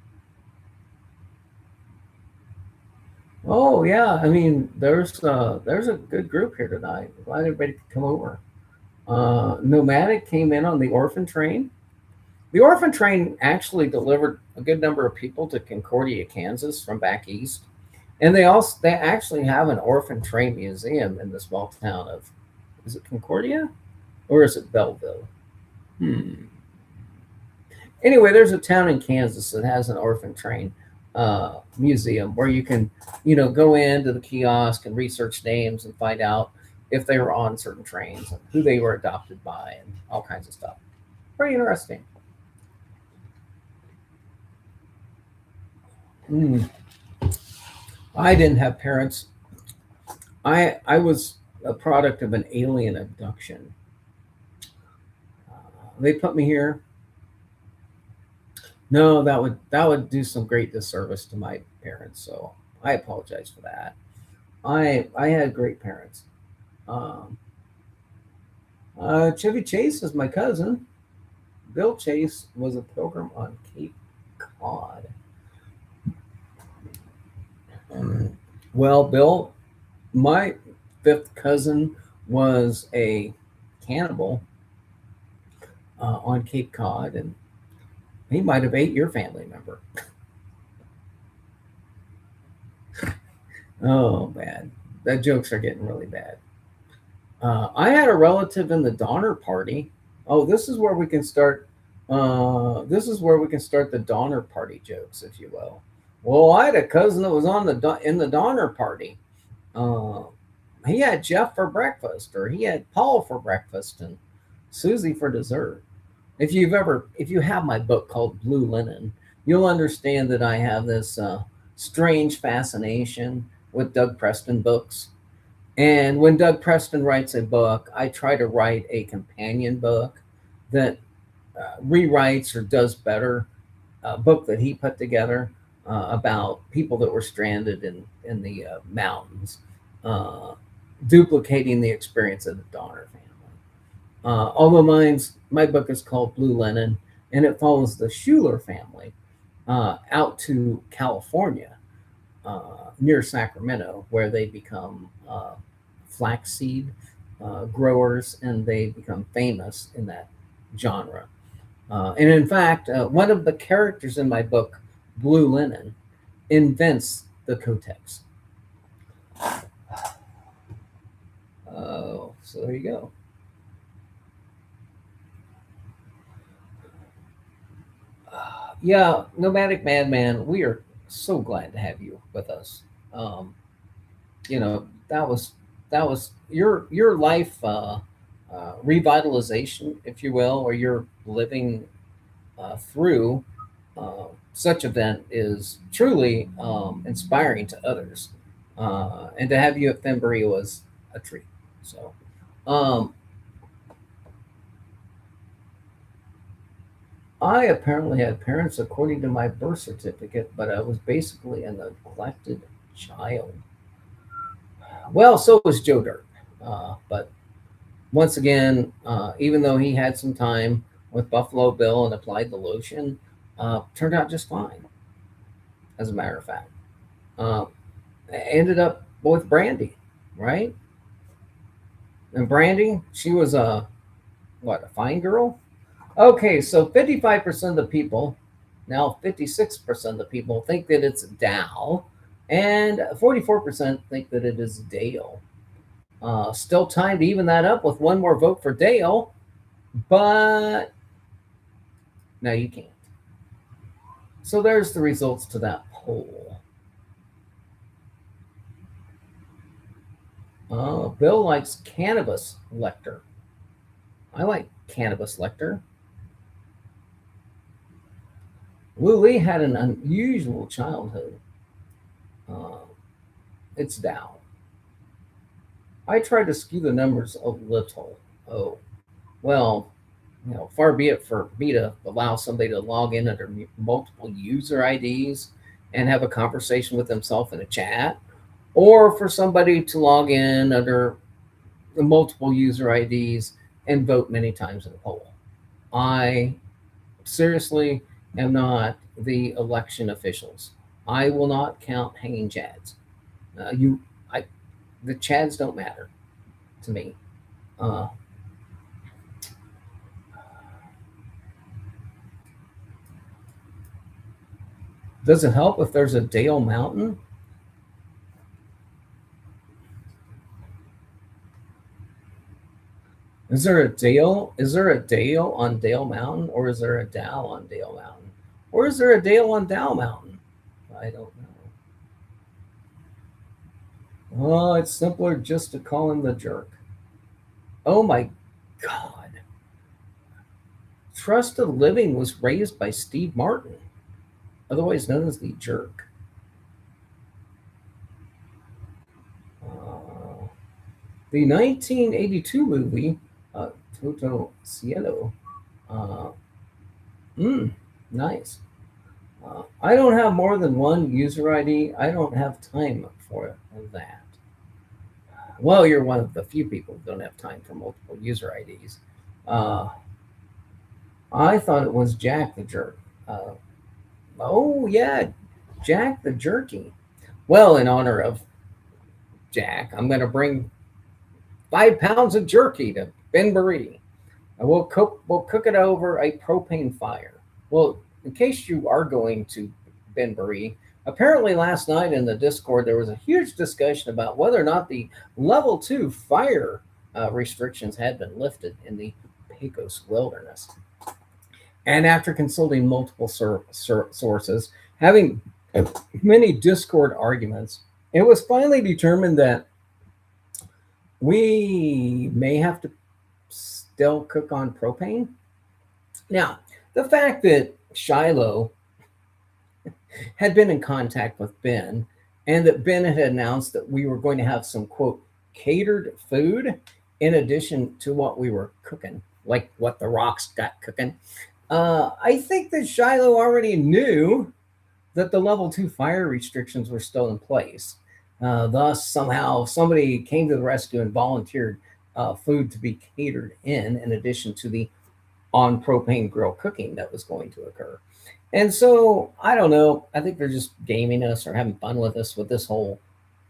Oh yeah, I mean there's a good group here tonight. Glad everybody could come over. Nomadic came in on the orphan train. The orphan train actually delivered a good number of people to Concordia, Kansas from back east. And they actually have an orphan train museum in the small town of, is it Concordia or is it Belleville? Hmm. Anyway, there's a town in Kansas that has an orphan train museum where you can, go into the kiosk and research names and find out if they were on certain trains and who they were adopted by and all kinds of stuff. Pretty interesting. Mm. I didn't have parents. I was a product of an alien abduction. They put me here. No, that would do some great disservice to my parents. So I apologize for that. I had great parents. Um, Chevy Chase is my cousin. Bill Chase was a pilgrim on Cape Cod. Well, Bill, my fifth cousin was a cannibal on Cape Cod, and he might have ate your family member. Oh, bad. The jokes are getting really bad. I had a relative in the Donner Party. Oh, this is where we can start. This is where we can start the Donner Party jokes, if you will. Well, I had a cousin that was in the Donner Party. Uh, he had Jeff for breakfast, or he had Paul for breakfast, and Susie for dessert. If you have my book called Blue Linen, you'll understand that I have this strange fascination with Doug Preston books. And when Doug Preston writes a book, I try to write a companion book that rewrites or does better a book that he put together about people that were stranded in the mountains, uh, duplicating the experience of the Donner family. Although my book is called Blue Linen, and it follows the Schuler family out to California near Sacramento, where they become flaxseed growers, and they become famous in that genre. And in fact, one of the characters in my book, Blue Linen, invents the Cotex. So there you go. Yeah, Nomadic Madman, we are so glad to have you with us. Um, you know, that was your life revitalization, if you will, or your living through such event is truly inspiring to others. And to have you at Fenbury was a treat. So, um, I apparently had parents according to my birth certificate, but I was basically a neglected child. Well, so was Joe Dirt. But once again, even though he had some time with Buffalo Bill and applied the lotion, turned out just fine, as a matter of fact. Uh, Ended up with Brandy, right? And Brandy, she was a fine girl? Okay, so 55% of the people, now 56% of the people think that it's Dow, and 44% think that it is Dale. Still time to even that up with one more vote for Dale, but no, you can't. So there's the results to that poll. Bill likes cannabis lecter. I like cannabis lecter. Lou Lee had an unusual childhood. Uh, it's Dow. I tried to skew the numbers a little. Oh, well, far be it for me to allow somebody to log in under multiple user IDs and have a conversation with themselves in a chat, or for somebody to log in under the multiple user IDs and vote many times in a poll. I seriously am not the election officials. I will not count hanging chads. You, I, the chads don't matter to me. Uh, does it help if there's a Dale Mountain? Is there a Dale? Is there a Dale on Dale Mountain, or is there a Dow on Dale Mountain, or is there a Dale on Dow Mountain? I don't know. Oh, it's simpler just to call him the jerk. Oh my God! Trusted Living was raised by Steve Martin, otherwise known as the Jerk. Uh, the 1982 movie Toto Cielo. Uh, mm, nice. I don't have more than one user ID. I don't have time for that. Well, you're one of the few people who don't have time for multiple user IDs. Uh, I thought it was Jack the Jerk. Uh, oh, yeah, Jack the Jerky. Well, in honor of Jack, I'm going to bring 5 pounds of jerky to Ben Marie. And we'll cook it over a propane fire. Well, in case you are going to Ben Marie, apparently last night in the Discord there was a huge discussion about whether or not the level 2 fire restrictions had been lifted in the Pecos wilderness. And after consulting multiple sources, having many Discord arguments, it was finally determined that we may have to still cook on propane. Now, the fact that Shiloh had been in contact with Ben and that Ben had announced that we were going to have some, quote, catered food in addition to what we were cooking, like what the Rocks got cooking. I think that Shiloh already knew that the level 2 fire restrictions were still in place. Thus, somehow somebody came to the rescue and volunteered food to be catered in addition to the on propane grill cooking that was going to occur. And so I don't know. I think they're just gaming us or having fun with us with this whole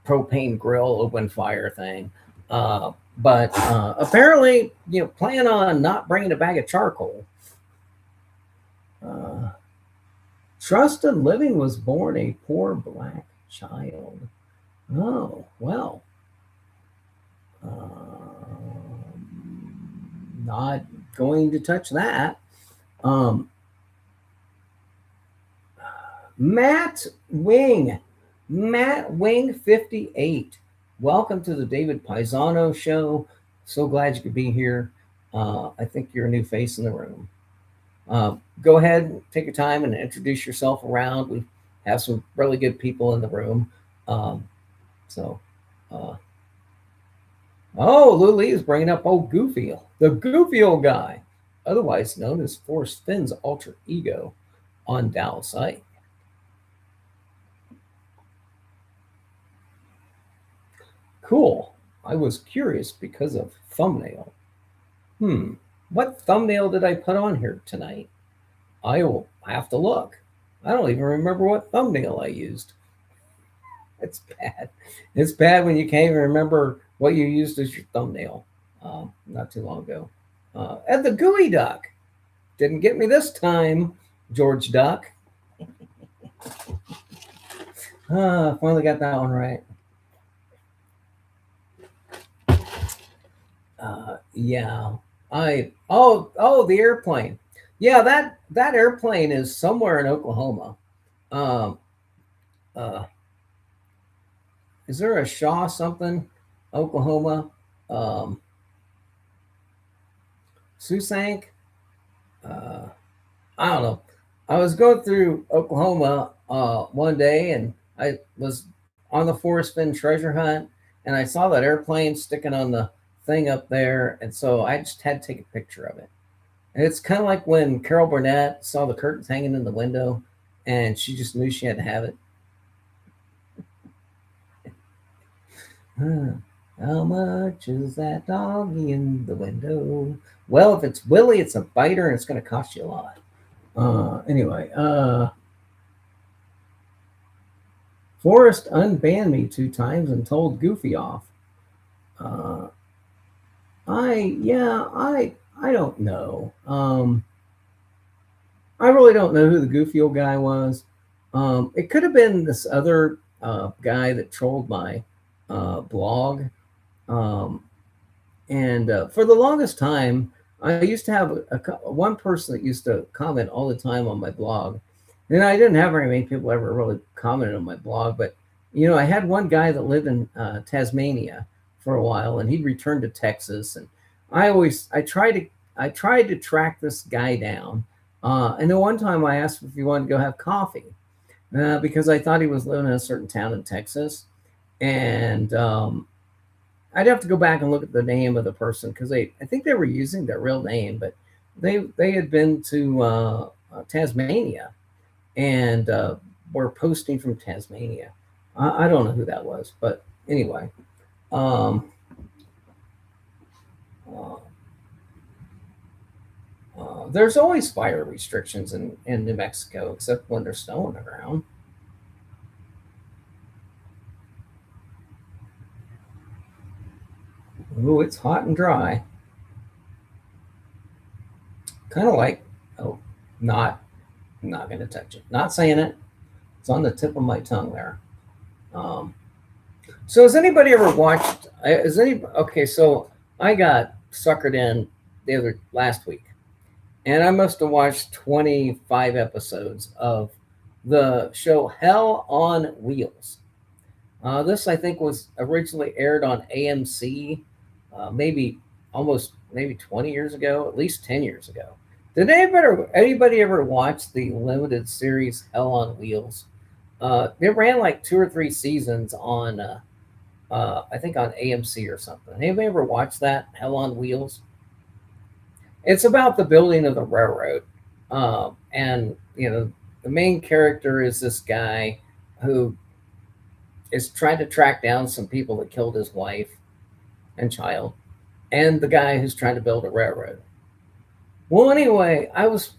propane grill open fire thing. But apparently, plan on not bringing a bag of charcoal. Uh, Trusted Living was born a poor black child. Oh, well. Not going to touch that. Um, Matt Wing. Matt Wing 58. Welcome to the David Paisano show. So glad you could be here. I think you're a new face in the room. Go ahead and take your time and introduce yourself around. We have some really good people in the room. Um, so, uh, oh, Lily is bringing up old Goofy, the goofy old guy, otherwise known as Forrest Fenn's alter ego on Dow site. Cool. I was curious because of thumbnail. What thumbnail did I put on here tonight? I will have to look. I don't even remember what thumbnail I used. It's bad. It's bad when you can't even remember what you used as your thumbnail not too long ago. And the gooey duck. Didn't get me this time, George Duck. Finally got that one right. Yeah. The airplane. Yeah, that airplane is somewhere in Oklahoma. Um, uh, is there a Shaw something, Oklahoma? Um, Susank? Uh, I don't know. I was going through Oklahoma one day, and I was on the Forrest Fenn treasure hunt, and I saw that airplane sticking on the thing up there, and so I just had to take a picture of it. And it's kind of like when Carol Burnett saw the curtains hanging in the window, and she just knew she had to have it. How much is that doggy in the window? Well, if it's Willie, it's a biter, and it's going to cost you a lot. Anyway, Forrest unbanned me 2 times and told Goofy off. Uh, I don't know. I really don't know who the goofy old guy was. It could have been this other guy that trolled my blog. Um, and for the longest time, I used to have one person that used to comment all the time on my blog. And I didn't have very many people ever really commented on my blog, but I had one guy that lived in Tasmania for a while, and he'd returned to Texas, and I tried to track this guy down. And then one time I asked if he wanted to go have coffee because I thought he was living in a certain town in Texas, and I'd have to go back and look at the name of the person because I think they were using their real name, but they had been to Tasmania and were posting from Tasmania. I don't know who that was, but anyway. Um, uh, there's always fire restrictions in New Mexico, except when there's snow on the ground. Ooh, it's hot and dry. Kind of like, oh, not, not going to touch it. Not saying it. It's on the tip of my tongue there. Um, so has anybody ever watched? Okay? So I got suckered in the other last week, and I must have watched 25 episodes of the show Hell on Wheels. This, I think, was originally aired on AMC, maybe 20 years ago, at least 10 years ago. Did anybody ever watch the limited series Hell on Wheels? It ran like 2 or 3 seasons on, I think on AMC or something. Anybody ever watched that Hell on Wheels? It's about the building of the railroad, and the main character is this guy who is trying to track down some people that killed his wife and child, and the guy who's trying to build a railroad. Well, anyway, I was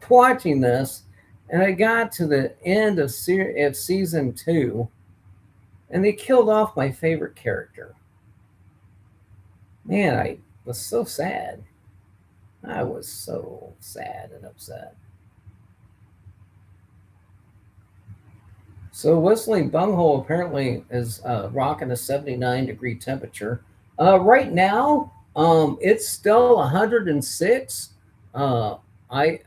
watching this, and I got to the end of season 2, and they killed off my favorite character. Man, I was so sad. I was so sad and upset. So Whistling Bunghole apparently is rocking a 79-degree temperature. Right now, it's still 106. Uh, I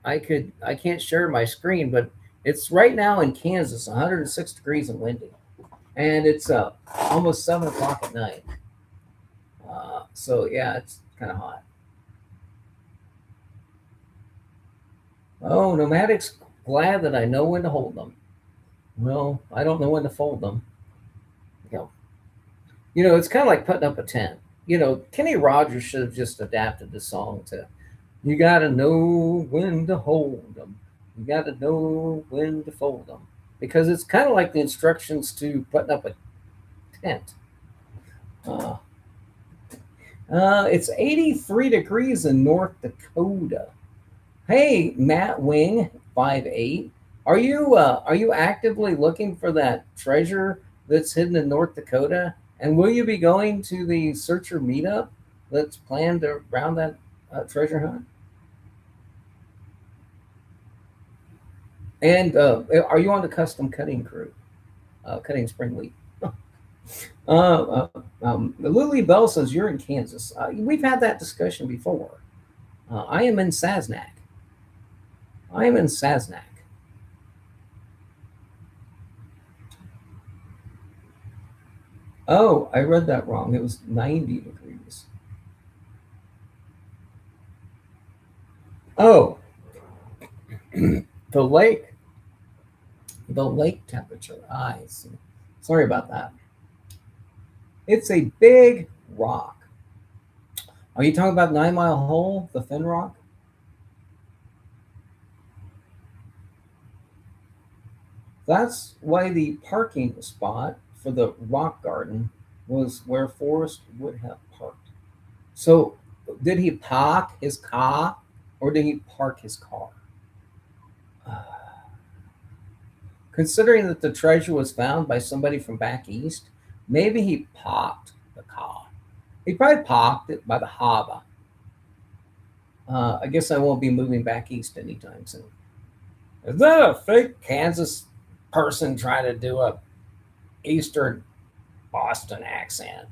I can't share my screen, but it's right now in Kansas, 106 degrees and windy, and it's almost 7 o'clock at night. So yeah, it's kind of hot. Oh, nomadics glad that I know when to hold them. Well, I don't know when to fold them. You know, it's kind of like putting up a tent. Kenny Rogers should have just adapted the song to "You gotta know when to hold them. You gotta know when to fold them," because it's kind of like the instructions to putting up a tent. Uh, it's 83 degrees in North Dakota. Hey, Matt Wing, 5'8". Are you actively looking for that treasure that's hidden in North Dakota? And will you be going to the Searcher meetup that's planned around that treasure hunt? And are you on the custom cutting crew, cutting spring wheat? Lily Bell says you're in Kansas. We've had that discussion before. I am in Sasnak. I am in Sasnak. Oh, I read that wrong. It was 90 degrees. Oh, the lake, the lake temperature. I see. Sorry about that. It's a big rock. Are you talking about 9 Mile Hole, the Fenn Rock? That's why the parking spot for the rock garden was where Forrest would have parked. So, did he park his car or did he park his car? Considering that the treasure was found by somebody from back east, maybe he parked the car. He probably parked it by the harbor. I guess I won't be moving back east anytime soon. Is that a fake Kansas person trying to do a Eastern Boston accent?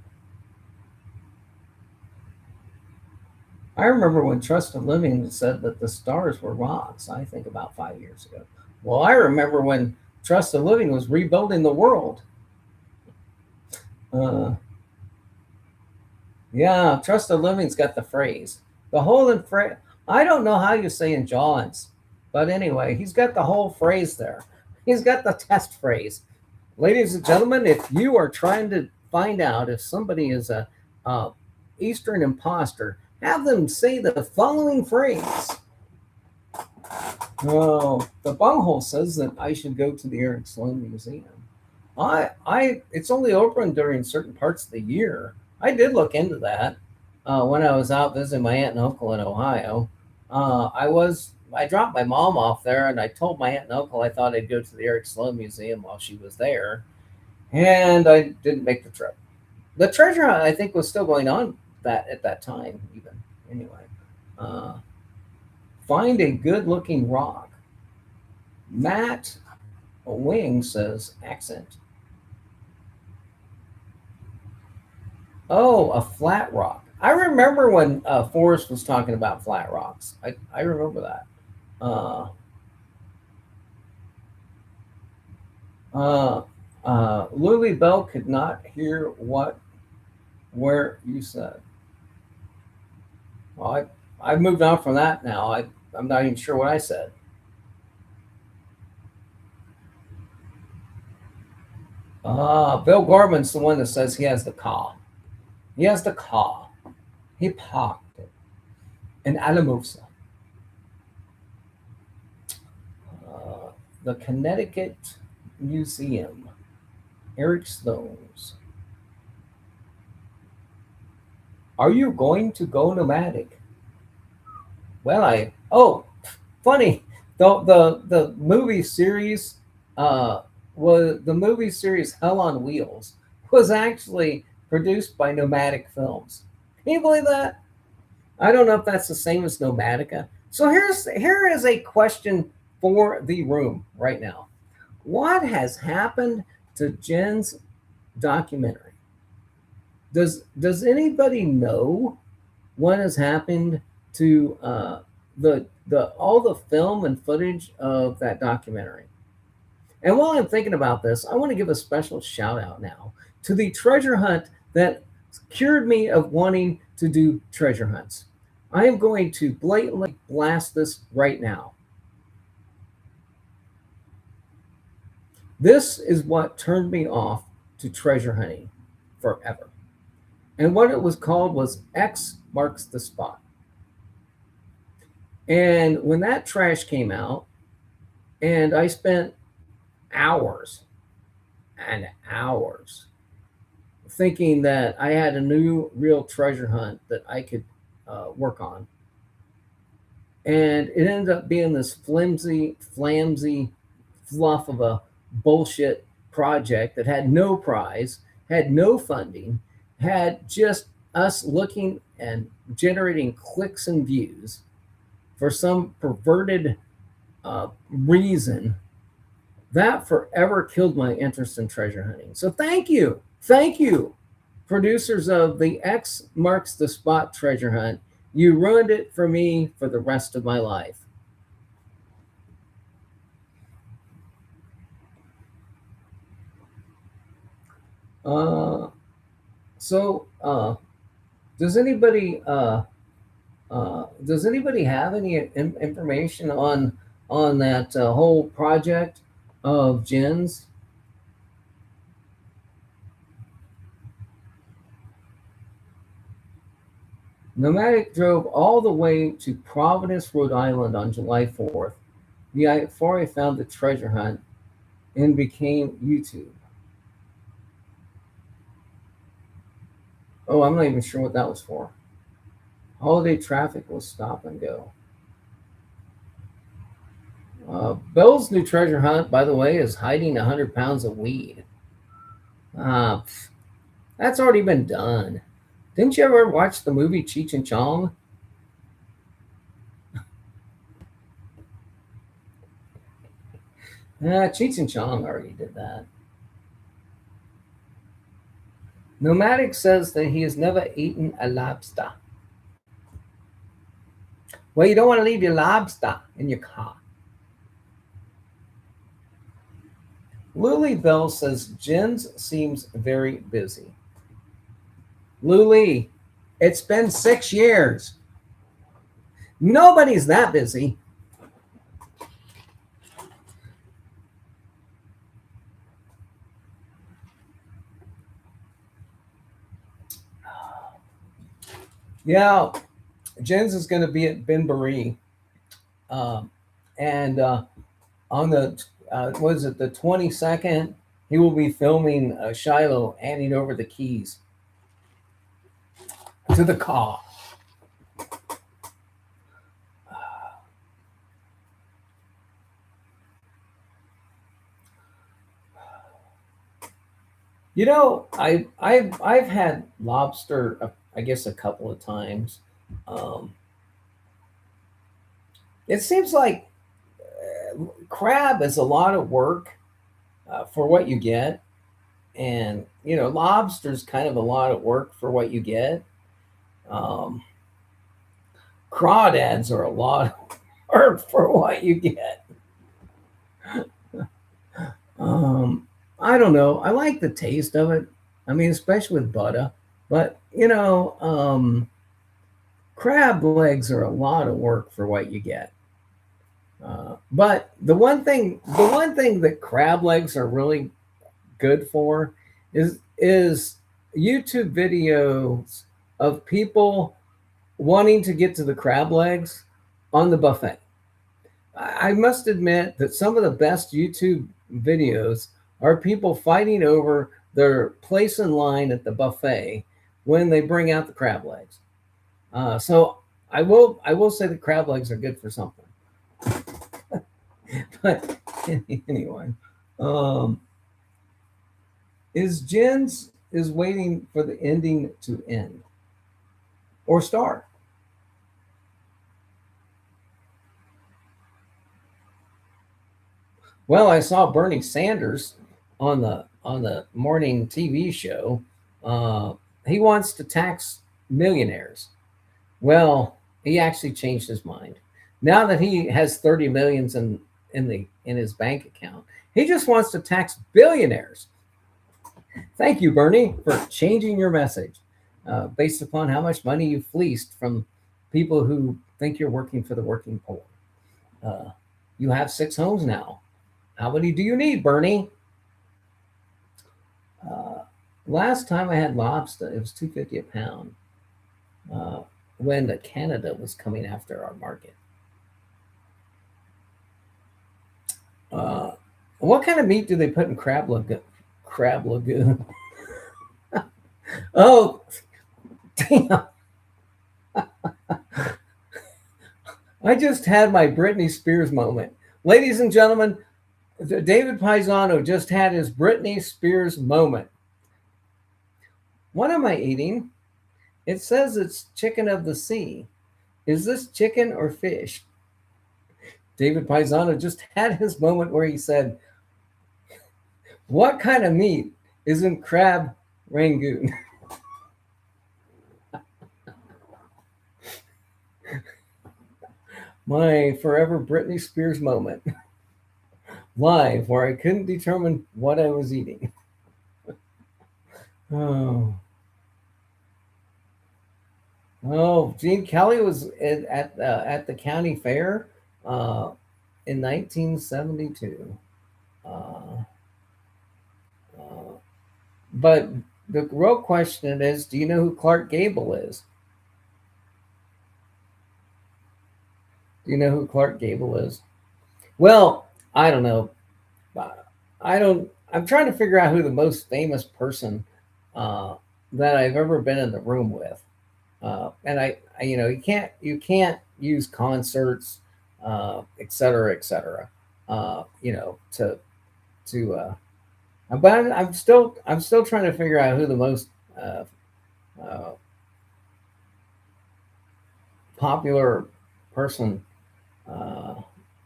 I remember when Trust of Living said that the stars were rocks, I think about 5 years ago. Well, I remember when Trust of Living was rebuilding the world. Uh, yeah, Trust of Living's got the phrase. The whole in phrase. I don't know how you say in John's, but anyway, he's got the whole phrase there. He's got the test phrase. Ladies and gentlemen, if you are trying to find out if somebody is a Eastern imposter, have them say the following phrase. Oh, the bunghole says that I should go to the Eric Sloan Museum. It's only open during certain parts of the year. I did look into that when I was out visiting my aunt and uncle in Ohio. I dropped my mom off there, and I told my aunt and uncle I thought I'd go to the Eric Sloan Museum while she was there, and I didn't make the trip. The treasure hunt, I think, was still going on at that time, even. Anyway, uh, find a good-looking rock. Matt Wing says accent. Oh, a flat rock. I remember when Forrest was talking about flat rocks. I remember that. Uh, uh, Lily Bell could not hear where you said. Well, I've moved on from that now. I'm not even sure what I said. Bill Gorman's the one that says he has the car. He has the car. He parked it in Alamosa. Uh, the Connecticut Museum. Eric Stones. Are you going to go nomadic? Well, funny. The movie series uh, was the movie series Hell on Wheels was actually produced by Nomadic Films. Can you believe that? I don't know if that's the same as Nomadica. So here is a question for the room right now. What has happened to Jen's documentary? Does anybody know what has happened to the all the film and footage of that documentary? And while I'm thinking about this, I want to give a special shout out now to the treasure hunt that cured me of wanting to do treasure hunts. I am going to blatantly blast this right now. This is what turned me off to treasure hunting forever. And what it was called was X Marks the Spot. And when that trash came out, and I spent hours and hours thinking that I had a new real treasure hunt that I could work on. And it ended up being this flamsy fluff of a bullshit project that had no prize, had no funding, had just us looking and generating clicks and views for some perverted reason. That forever killed my interest in treasure hunting. So thank you, producers of the X Marks the Spot treasure hunt. You ruined it for me for the rest of my life. Uh, so, does anybody does anybody have any information on that whole project of Jen's? Nomadic drove all the way to Providence, Rhode Island on July 4th. Before I found the treasure hunt and became YouTube. Oh, I'm not even sure what that was for. Holiday traffic will stop and go. Bill's new treasure hunt, by the way, is hiding 100 pounds of weed. Uh, that's already been done. Didn't you ever watch the movie Cheech and Chong? Cheech and Chong already did that. Nomadic says that he has never eaten a lobster. Well, you don't want to leave your lobster in your car. Luli Bell says Jens seems very busy. Luli, it's been 6 years. Nobody's that busy. Yeah, Jens is going to be at Ben Baree, and on the what is it, the 22nd, he will be filming Shiloh handing over the keys to the car. You know, I've had lobster, I guess, a couple of times. Um, it seems like crab is a lot of work for what you get, and lobster's kind of a lot of work for what you get. Um, Crawdads are a lot of work for what you get. I don't know. I like the taste of it. I mean, especially with butter. But crab legs are a lot of work for what you get. But the one thing that crab legs are really good for is YouTube videos of people wanting to get to the crab legs on the buffet. I must admit that some of the best YouTube videos are people fighting over their place in line at the buffet when they bring out the crab legs. So I will say the crab legs are good for something. But anyway, um, is Jen's is waiting for the ending to end or start? Well, I saw Bernie Sanders on the morning TV show. Uh, he wants to tax millionaires. Well, he actually changed his mind. Now that he has 30 millions in his bank account, he just wants to tax billionaires. Thank you, Bernie, for changing your message based upon how much money you fleeced from people who think you're working for the working poor. Uh, you have 6 homes now. How many do you need, Bernie? Uh, Last time I had lobster, it was 250 a pound uh, when the Canada was coming after our market. Uh, what kind of meat do they put in crab lagoon? Crab lagoon. Oh, damn! I just had my Britney Spears moment, ladies and gentlemen. David Paisano just had his Britney Spears moment. What am I eating? It says it's chicken of the sea. Is this chicken or fish? David Paisano just had his moment where he said, what kind of meat is in crab rangoon? My forever Britney Spears moment. Live, where I couldn't determine what I was eating. Oh, oh, Gene Kelly was at the county fair uh, in 1972. Uh, uh, but the real question is, do you know who Clark Gable is? Do you know who Clark Gable is? Well, I don't know. I don't. I'm trying to figure out who the most famous person uh, that I've ever been in the room with. And you know, you can't use concerts, et cetera, et cetera. You know, to but I'm still trying to figure out who the most uh, uh, popular person. Uh,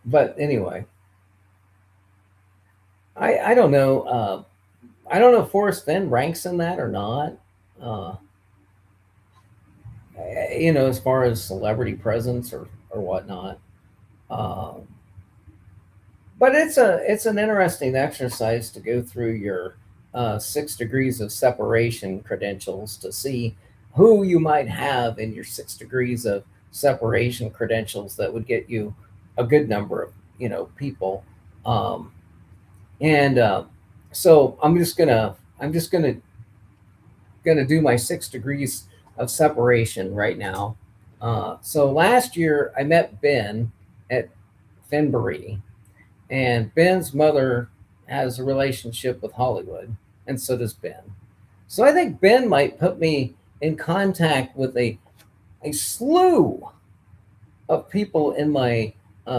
but anyway, I don't know. I don't know if Forrest Fenn ranks in that or not. Uh, you know, as far as celebrity presence or whatnot. Um, but it's an interesting exercise to go through your 6 degrees of separation credentials to see who you might have in your 6 degrees of separation credentials that would get you a good number of people. Um, and so I'm just gonna do my 6 degrees of separation right now. So last year I met Ben at Fenbury, and Ben's mother has a relationship with Hollywood, and so does Ben. So I think Ben might put me in contact with a slew of people in my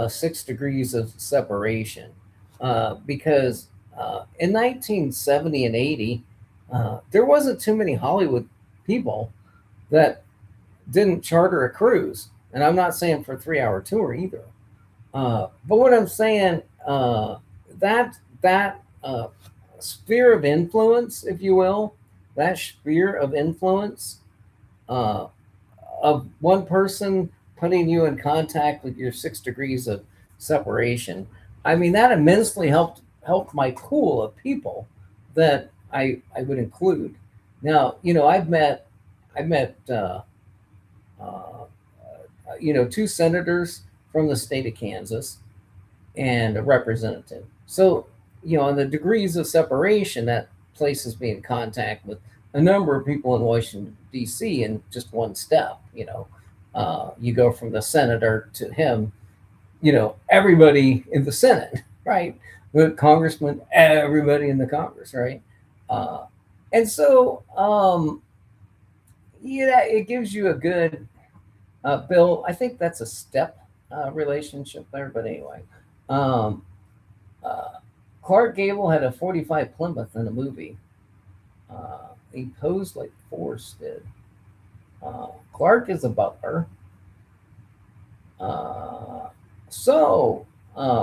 6 degrees of separation, because in 1970 and 80, there wasn't too many Hollywood people that didn't charter a cruise. And I'm not saying for a 3 hour tour either. But what I'm saying, that sphere of influence, if you will, that sphere of influence uh, of one person putting you in contact with your 6 degrees of separation. I mean, that immensely helped my pool of people that I would include. Now, you know, I've met uh, two senators from the state of Kansas. and a representative. So, on the degrees of separation, that places me in contact with a number of people in Washington, D.C. in just one step. You go from the senator to him, everybody in the Senate, right? The congressman, everybody in the Congress, right? Uh, and so, it gives you a good Bill. I think that's a step relationship there, but anyway. Um, uh, Clark Gable had a 45 Plymouth in a movie. He posed like Forrest did. Clark is a butler. Uh,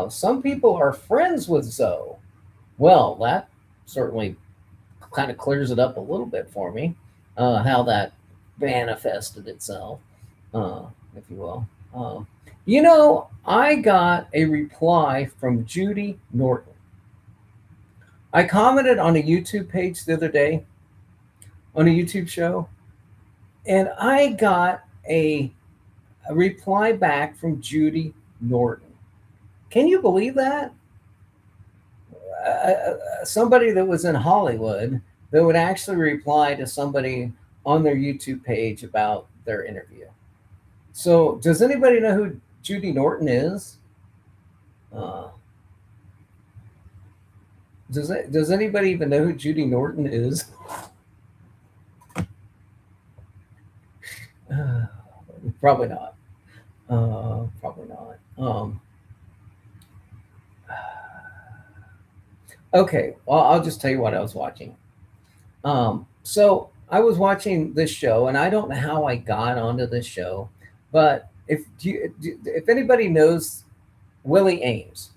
some people are friends with Zoe. Well, that certainly kind of clears it up a little bit for me, how that manifested itself, uh, if you will. Um, I got a reply from Judy Norton. I commented on a YouTube page the other day, on a YouTube show, and I got a reply back from Judy Norton. Can you believe that? Somebody that was in Hollywood that would actually reply to somebody on their YouTube page about their interview. So, does anybody know who Judy Norton is? Uh, does anybody even know who Judy Norton is? Probably not. Probably not. Okay, well, I'll just tell you what I was watching. So I was watching this show, and I don't know how I got onto this show, but if anybody knows Willie Ames,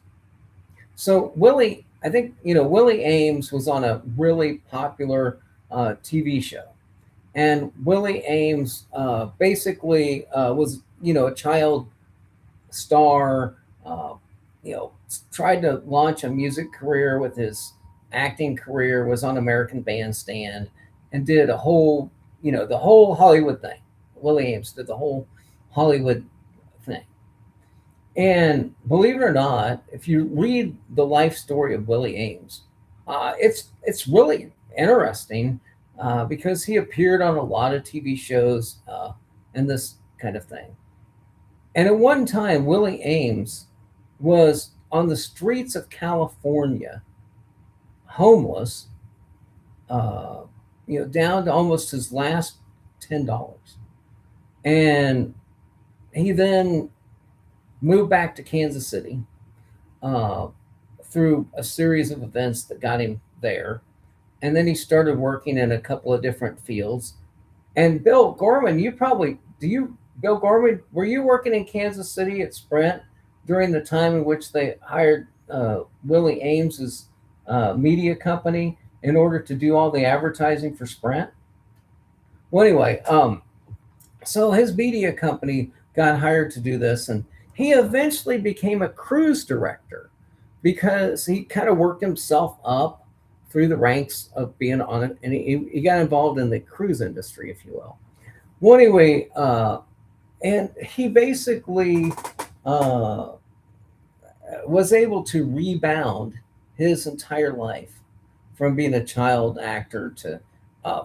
so Willie, I think Willie Ames was on a really popular TV show, and Willie Ames basically was a child star. Uh, Tried to launch a music career with his acting career. Was on American Bandstand, and did the whole Hollywood thing. Willie Ames did the whole Hollywood thing. And believe it or not, if you read the life story of Willie Ames, it's really interesting because he appeared on a lot of TV shows and this kind of thing. And at one time, Willie Ames was on the streets of California, homeless, uh, down to almost his last $10. And he then moved back to Kansas City uh, through a series of events that got him there. And then he started working in a couple of different fields. And Bill Gorman, Bill Gorman, were you working in Kansas City at Sprint during the time in which they hired Willie Ames's media company in order to do all the advertising for Sprint? Well, anyway, so his media company got hired to do this, and he eventually became a cruise director because he kind of worked himself up through the ranks of being on it, and he got involved in the cruise industry, if you will. Well, anyway, and he basically uh, was able to rebound his entire life from being a child actor to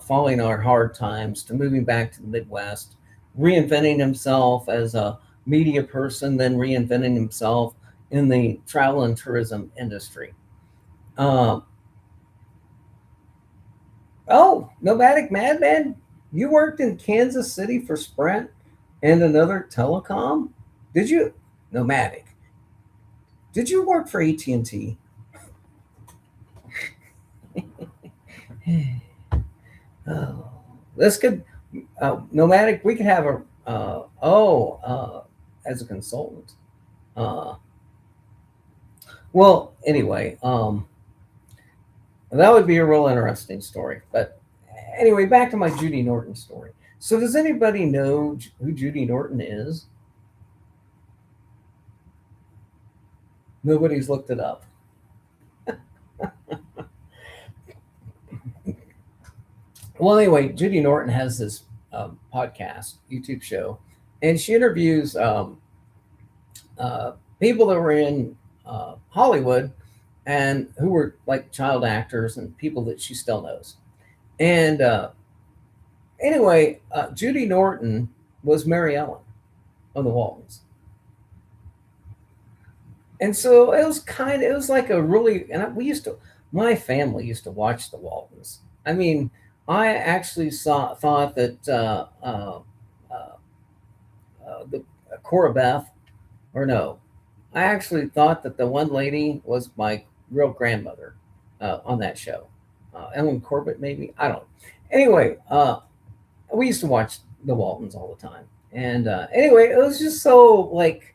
falling on hard times to moving back to the Midwest, reinventing himself as a media person, then reinventing himself in the travel and tourism industry. Um, oh, Nomadic Madman, you worked in Kansas City for Sprint and another telecom? Did you? Nomadic. Did you work for AT&T? Oh, this could Nomadic. We could have a as a consultant. Uh, well, anyway, that would be a real interesting story. But anyway, back to my Judy Norton story. So, does anybody know who Judy Norton is? Nobody's looked it up. Well, anyway, Judy Norton has this podcast, YouTube show, and she interviews people that were in Hollywood, and who were like child actors and people that she still knows. And anyway, Judy Norton was Mary Ellen on the Waltons. And so it was like a really, we used to, my family used to watch the Waltons. I mean, I actually thought that the Cora Beth, or no, I actually thought that the one lady was my real grandmother on that show. Ellen Corbett, maybe? I don't know. Anyway, we used to watch the Waltons all the time. And anyway, it was just so like,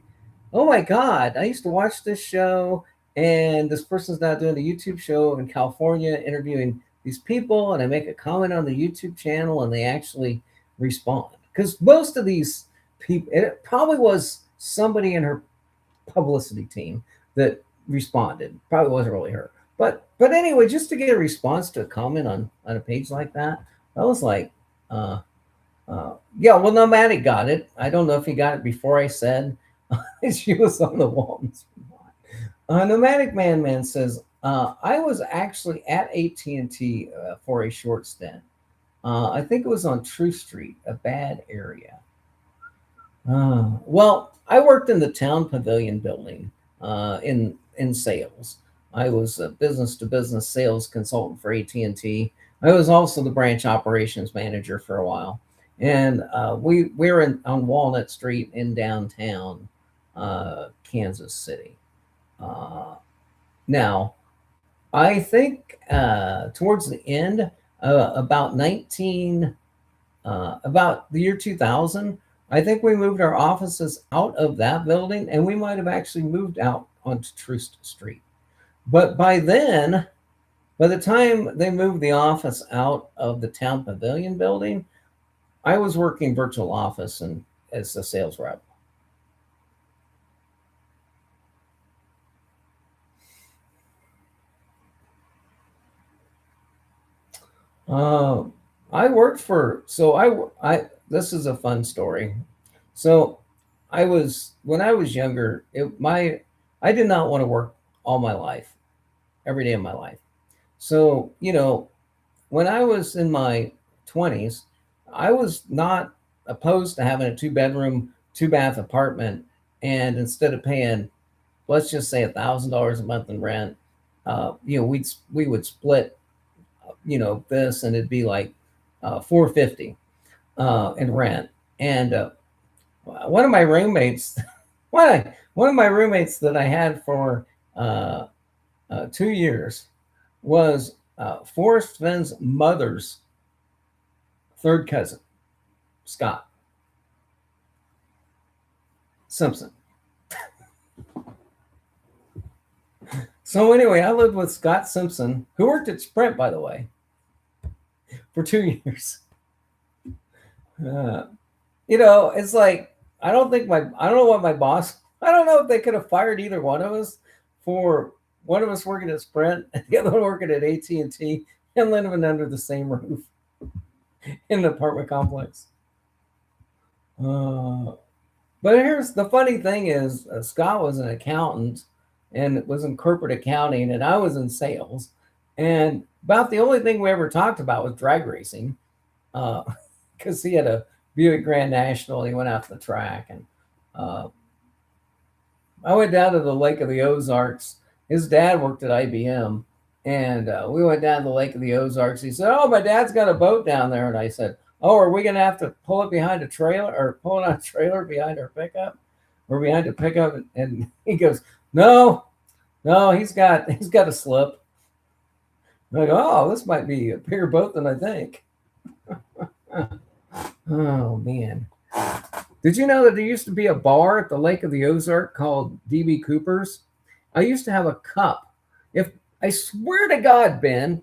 oh my God, I used to watch this show, and this person's now doing a YouTube show in California interviewing these people, and I make a comment on the YouTube channel, and they actually respond. Because most of these people, it probably was somebody in her publicity team that responded. Probably wasn't really her. But anyway, just to get a response to a comment on a page like that, I was like, uh, yeah, well, Nomadic got it. I don't know if he got it before I said she was on the Waltons. Nomadic Man says, I was actually at AT&T for a short stint. I think it was on True Street, a bad area. Well, I worked in the town pavilion building in sales. I was a business to business sales consultant for AT&T. I was also the branch operations manager for a while, and we were on Walnut Street in downtown Kansas City. Uh, Now, I think towards the end, about the year 2000, I think we moved our offices out of that building, and we might have actually moved out onto Troost Street. But by the time they moved the office out of the town pavilion building, I was working virtual office and as a sales rep. Uh, I worked for so I this is a fun story. So I was when I was younger, I did not want to work all my life, every day of my life. So, when I was in my 20s, I was not opposed to having a two-bedroom, two-bath apartment, and instead of paying, let's just say $1,000 a month in rent, we would split, this, and it'd be like 450 in rent. And one of my roommates, one of my roommates that I had for 2 years was Forrest Fenn's mother's third cousin, Scott Simpson. So anyway, I lived with Scott Simpson, who worked at Sprint, by the way, for 2 years. Uh, it's like I don't know what my boss. I don't know if they could have fired either one of us for one of us working at Sprint and the other one working at AT&T and living under the same roof in an apartment complex. Uh, but here's the funny thing is Scott was an accountant and was in corporate accounting, and I was in sales. And about the only thing we ever talked about was drag racing, because he had a Buick Grand National. He went out to the track, and uh, I went down to the Lake of the Ozarks. His dad worked at IBM, and we went down to the Lake of the Ozarks. He said, "Oh, my dad's got a boat down there," and I said, "Oh, are we gonna have to pull it behind a trailer or pull it on a trailer behind our pickup or behind a pickup?" And he goes, "No, no, he's got a slip." I'm like, "Oh, this might be a bigger boat than I think." Oh man. Did you know that there used to be a bar at the Lake of the Ozark called DB Cooper's? I used to have a cup. If I swear to God, Ben,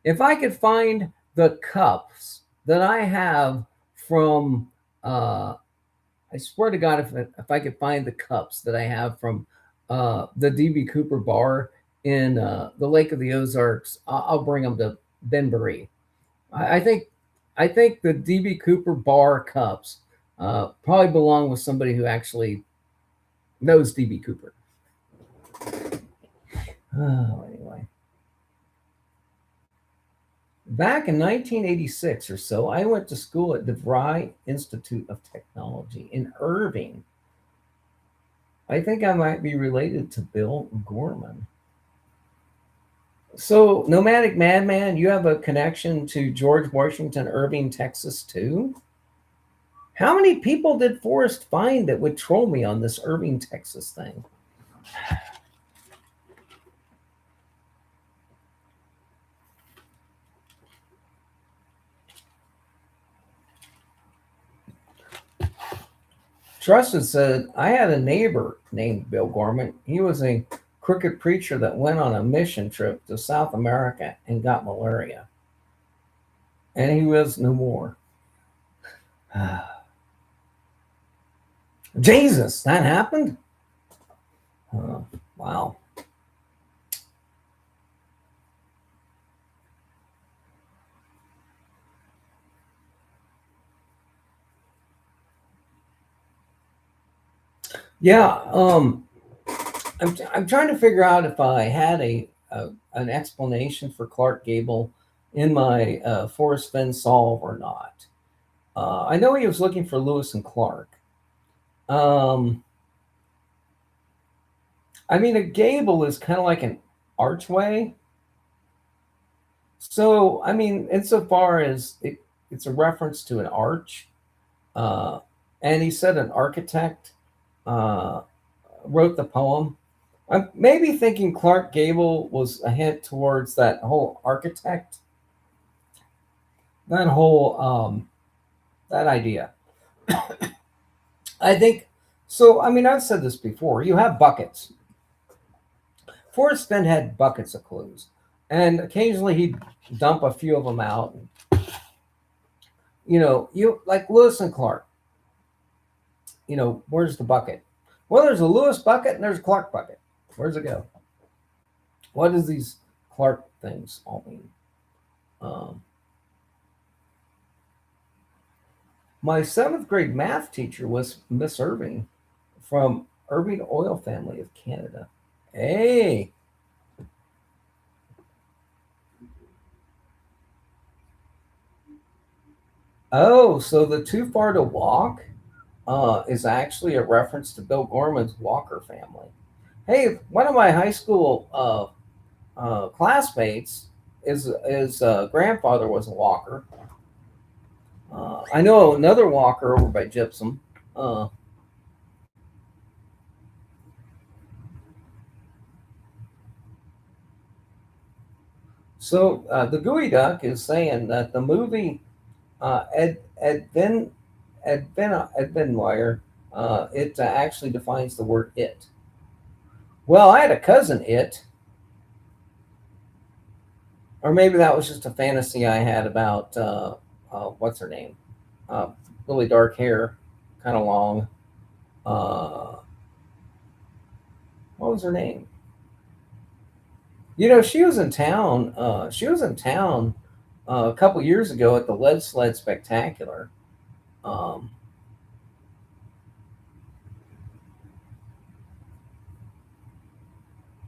if I could find the cups that I have from, I swear to God, if I could find the cups that I have from the DB Cooper bar in the Lake of the Ozarks, I'll bring them to Ben Baree. I think the DB Cooper bar cups probably belong with somebody who actually knows DB Cooper. Oh, anyway, back in 1986 or so, I went to school at DeVry Institute of Technology in Irving. I think I might be related to Bill Gorman. So, Nomadic Madman, you have a connection to George Washington Irving, Texas, too? How many people did Forrest find that would troll me on this Irving, Texas thing? Trusted said, I had a neighbor named Bill Gorman. He was a crooked preacher that went on a mission trip to South America and got malaria. And he was no more. Jesus, that happened? Wow. Yeah, I'm trying to figure out if I had a an explanation for Clark Gable in my Forrest Fenn solve or not. I know he was looking for Lewis and Clark. Um, I mean, a gable is kind of like an archway. So, I mean, insofar as it's a reference to an arch, uh, and he said an architect uh, wrote the poem. I'm maybe thinking Clark Gable was a hint towards that whole architect, that whole that idea. I think so. I mean, I've said this before. You have buckets. Forrest Fenn had buckets of clues, and occasionally he'd dump a few of them out. You like Lewis and Clark. Where's the bucket? Well, there's a Lewis bucket and there's a Clark bucket. Where's it go? What does these Clark things all mean? Um, my seventh grade math teacher was Miss Irving from Irving Oil Family of Canada. Hey, oh, so the too far to walk is actually a reference to Bill Gorman's Walker family. Hey, one of my high school classmates, his grandfather was a Walker. I know another Walker over by Gypsum. Uh, so the Gooey Duck is saying that the movie Edwin it actually defines the word it. Well, I had a cousin it, or maybe that was just a fantasy I had about what's her name, uh, really dark hair, kind of long. Uh, what was her name? She was in town. She was in town a couple years ago at the Lead Sled Spectacular. Um,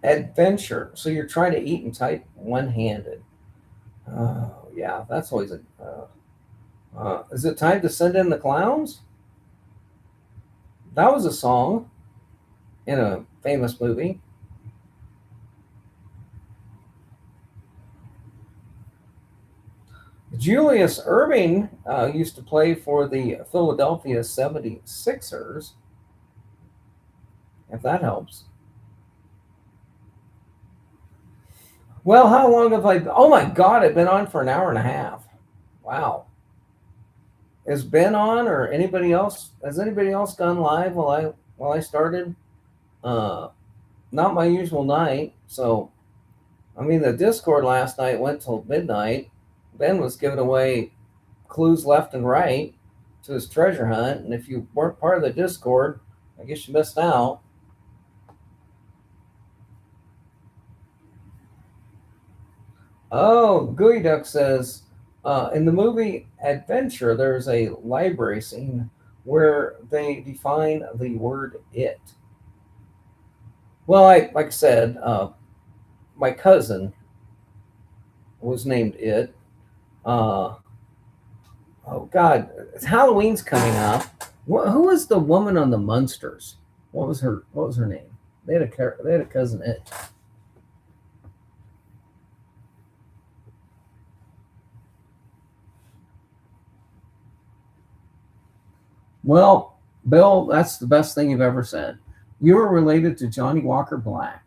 Adventure. So you're trying to eat and type one handed. Oh, yeah, that's always a. Is it time to send in the clowns? That was a song in a famous movie. Julius Irving used to play for the Philadelphia 76ers, if that helps. Well, how long have I? Oh my God, I've been on for an hour and a half. Wow. Is Ben on or anybody else? Has anybody else gone live while I started? Uh, Not my usual night. So, I mean, the Discord last night went till midnight. Ben was giving away clues left and right to his treasure hunt, and if you weren't part of the Discord, I guess you missed out. Oh, Gooey Duck says in the movie Adventure, there's a library scene where they define the word it. Well, like I said, my cousin was named It. Uh, oh God, Halloween's coming up. Who was the woman on the Munsters? What was her name? They had a cousin It. Well, Bill, that's the best thing you've ever said. You are related to Johnny Walker Black.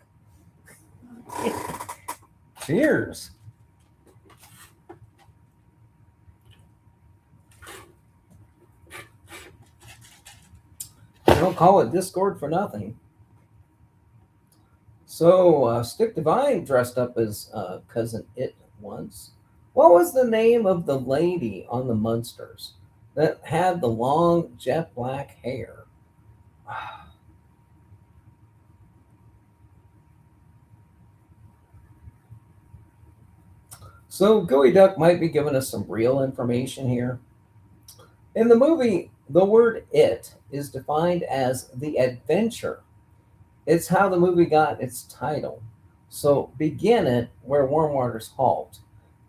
Cheers. They don't call it Discord for nothing. So, Stick Divine dressed up as cousin It once. What was the name of the lady on the Munsters that had the long jet black hair? So, Gooey Duck might be giving us some real information here. In the movie, the word it is defined as the adventure. It's how the movie got its title. So, begin it where warm waters halt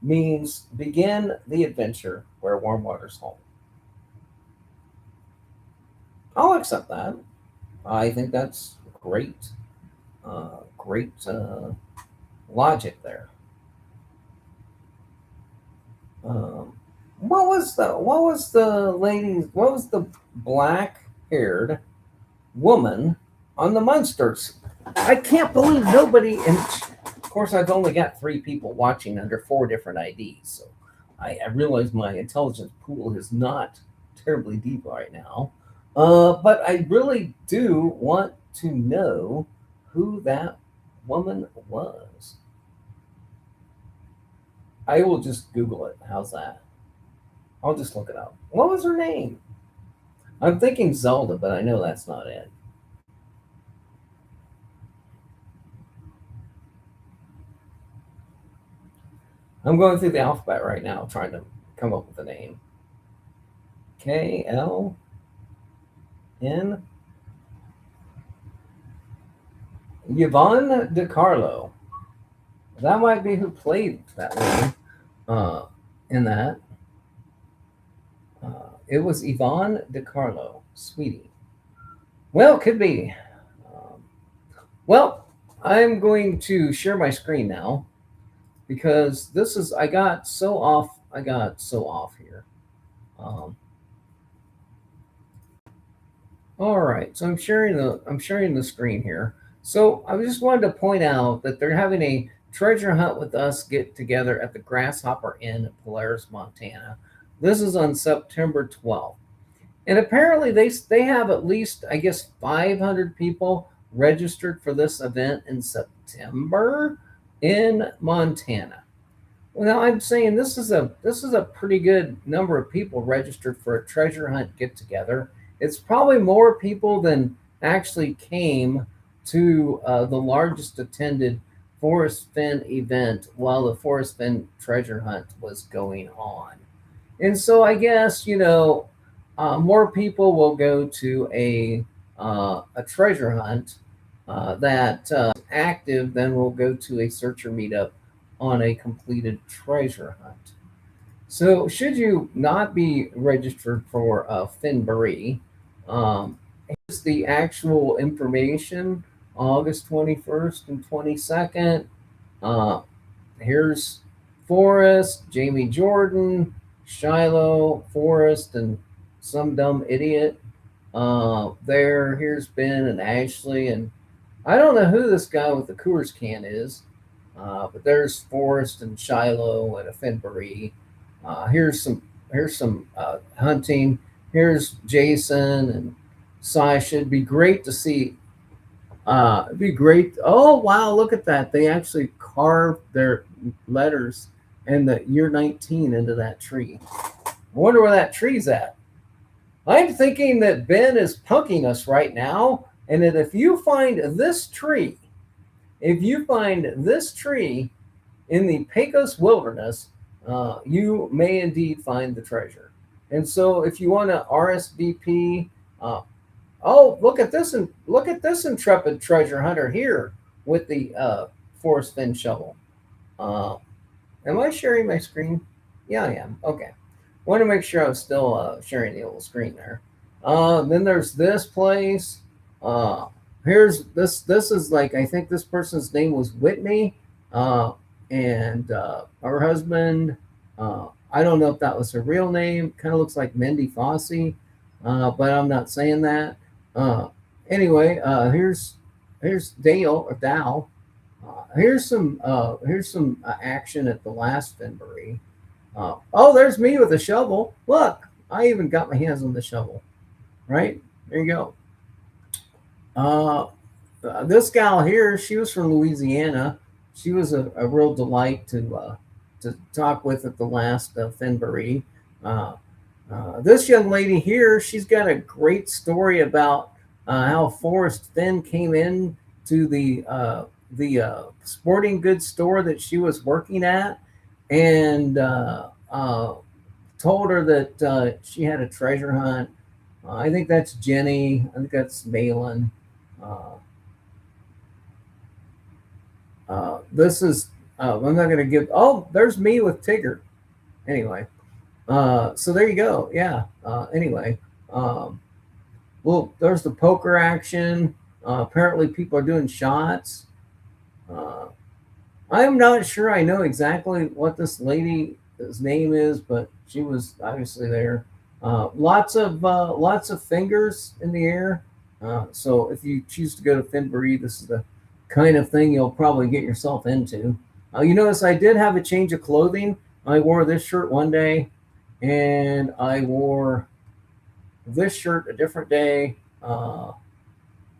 means begin the adventure where warm waters halt. I'll accept that. I think that's great logic there. Um, what was the black haired woman on the Munsters? I can't believe nobody. And of course, I've only got three people watching under four different IDs, so I realize my intelligence pool is not terribly deep right now. But I really do want to know who that woman was. I will just Google it. How's that? I'll just look it up. What was her name? I'm thinking Zelda, but I know that's not it. I'm going through the alphabet right now, trying to come up with a name. K-L-N. Yvonne DiCarlo. That might be who played that lady uh, in that. It was Yvonne DiCarlo, sweetie. Well, could be. Um, well, I'm going to share my screen now because this is I got so off. I got so off here. Um, all right, so I'm sharing the screen here. So I just wanted to point out that they're having a treasure hunt with us get together at the Grasshopper Inn in Polaris, Montana. This is on September 12th. And apparently they have at least I guess 500 people registered for this event in September in Montana. Well, now I'm saying this is a pretty good number of people registered for a treasure hunt get together. It's probably more people than actually came to the largest attended Forrest Fenn event while the Forrest Fenn treasure hunt was going on. And so I guess more people will go to a treasure hunt that active than will go to a searcher meetup on a completed treasure hunt. So should you not be registered for Finbury, here's the actual information: August 21st and 22nd. Uh, Here's Forrest, Jamie Jordan, Shiloh, Forrest, and some dumb idiot. Here's Ben and Ashley, and I don't know who this guy with the Coors can is, but there's Forrest and Shiloh and a Finbury. Here's some hunting. Here's Jason and Sasha. It'd be great to see. It'd be great. Oh wow, look at that! They actually carved their letters and the year 19 into that tree. I wonder where that tree's at. I'm thinking that Ben is punking us right now, and that if you find this tree in the Pecos wilderness, you may indeed find the treasure. And so, if you want to RSVP, oh, look at this and look at this intrepid treasure hunter here with the Forrest Fenn shovel. Uh, am I sharing my screen? Yeah, I am. Okay. Want to make sure I was still sharing the little screen there. Then there's this place. Uh, here's this. This is like I think this person's name was Whitney, uh, and her husband. I don't know if that was her real name. Kind of looks like Mindy Fossey, but I'm not saying that. Uh, anyway, here's Dale or Dow. Here's some action at the last Finbury. Oh, there's me with a shovel. Look, I even got my hands on the shovel. Right there, you go. Uh, this gal here, she was from Louisiana. She was a real delight to talk with at the last Finbury. Uh, this young lady here, she's got a great story about how Forrest Fenn came in to the sporting goods store that she was working at, and told her that she had a treasure hunt. I think that's Jenny. I think that's Malin. Uh, this is. I'm not going to give. Oh, there's me with Tigger. Anyway, so there you go. Yeah. Anyway, um, well, there's the poker action. Apparently, people are doing shots. Uh, I'm not sure I know exactly what this lady's name is, but she was obviously there. Lots of fingers in the air. So if you choose to go to Finbury, this is the kind of thing you'll probably get yourself into. You notice I did have a change of clothing. I wore this shirt one day, and I wore this shirt a different day.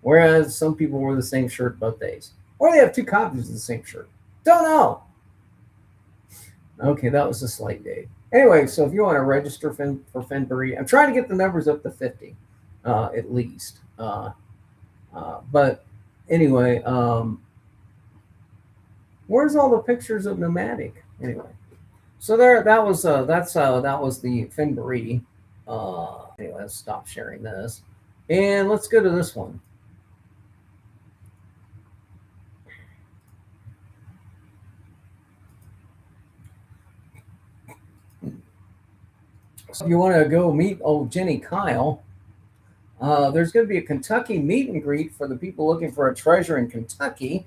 Whereas some people wore the same shirt both days, or they have two copies of the same shirt. Don't know. Okay, that was a slight day. Anyway, so if you want to register for Finbury, I'm trying to get the numbers up to 50, at least. But anyway, where's all the pictures of Nomadic? Anyway, so there, that was the Finbury. Anyway, let's stop sharing this, and let's go to this one. So if you want to go meet old Jenny Kyle, there's going to be a Kentucky meet and greet for the people looking for a treasure in Kentucky.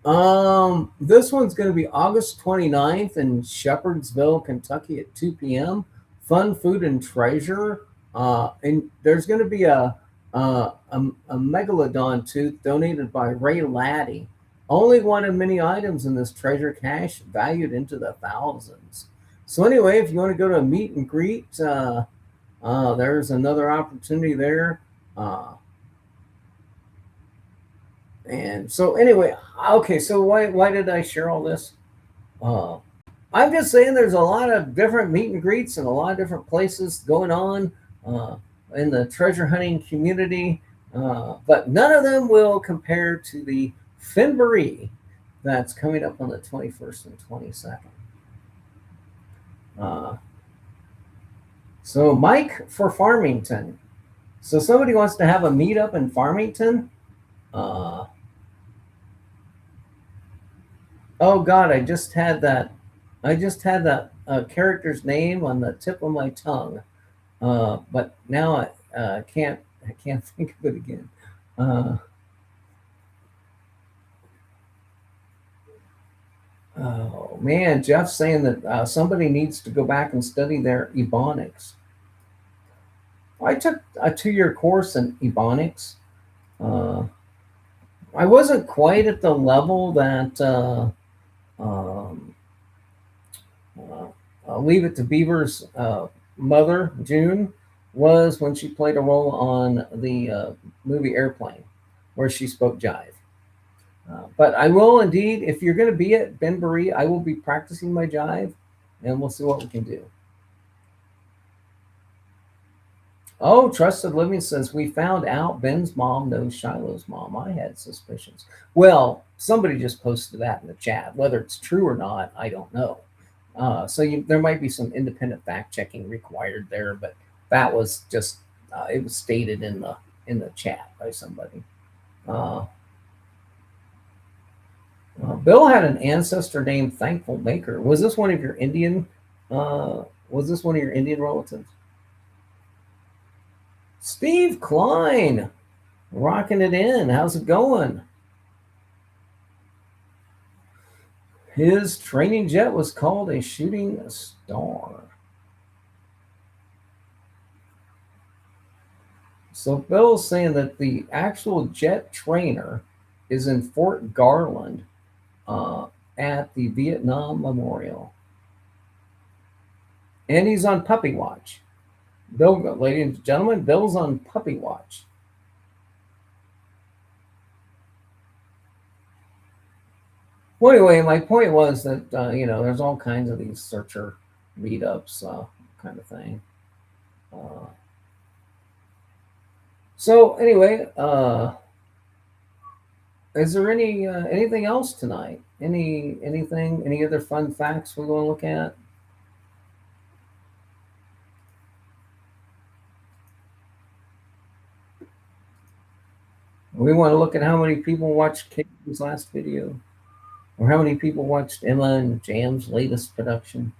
This one's going to be August 29th in Shepherdsville, Kentucky at 2 p.m. Fun, food, and treasure. And there's going to be a megalodon tooth donated by Ray Laddie. Only one of many items in this treasure cache valued into the thousands. So anyway, if you want to go to a meet and greet, there's another opportunity there. And so anyway, okay, so why did I share all this? Uh, I'm just saying there's a lot of different meet and greets and a lot of different places going on uh, in the treasure hunting community, but none of them will compare to the Finbury that's coming up on the 21st and 22nd. Uh, so Mike for Farmington. So somebody wants to have a meetup in Farmington. Uh, oh God, I just had that character's name on the tip of my tongue, but now I can't think of it again. Uh, oh man, Jeff's saying that somebody needs to go back and study their Ebonics. I took a 2 year course in Ebonics. Uh, I wasn't quite at the level that um, uh, Leave It to Beaver's mother, June, was when she played a role on the movie Airplane, where she spoke jive. But I will indeed, if you're going to be at Benbury, I will be practicing my jive, and we'll see what we can do. Oh, Trusted Living says we found out Ben's mom knows Shiloh's mom. I had suspicions. Well, somebody just posted that in the chat. Whether it's true or not, I don't know. There might be some independent fact checking required there, but that was just it was stated in the chat by somebody. Uh, Bill had an ancestor named Thankful Maker. Was this one of your Indian? Was this one of your Indian relatives? Steve Klein, rocking it in. How's it going? His training jet was called a shooting star. So Bill's saying that the actual jet trainer is in Fort Garland uh, at the Vietnam Memorial. And he's on puppy watch. Bill, ladies and gentlemen, Bill's on puppy watch. Well, anyway, my point was that there's all kinds of these searcher meetups, kind of thing. Uh, so anyway, is there anything else tonight? Any other fun facts we want to look at? We want to look at how many people watched Katie's last video, or how many people watched Emma and Jam's latest production.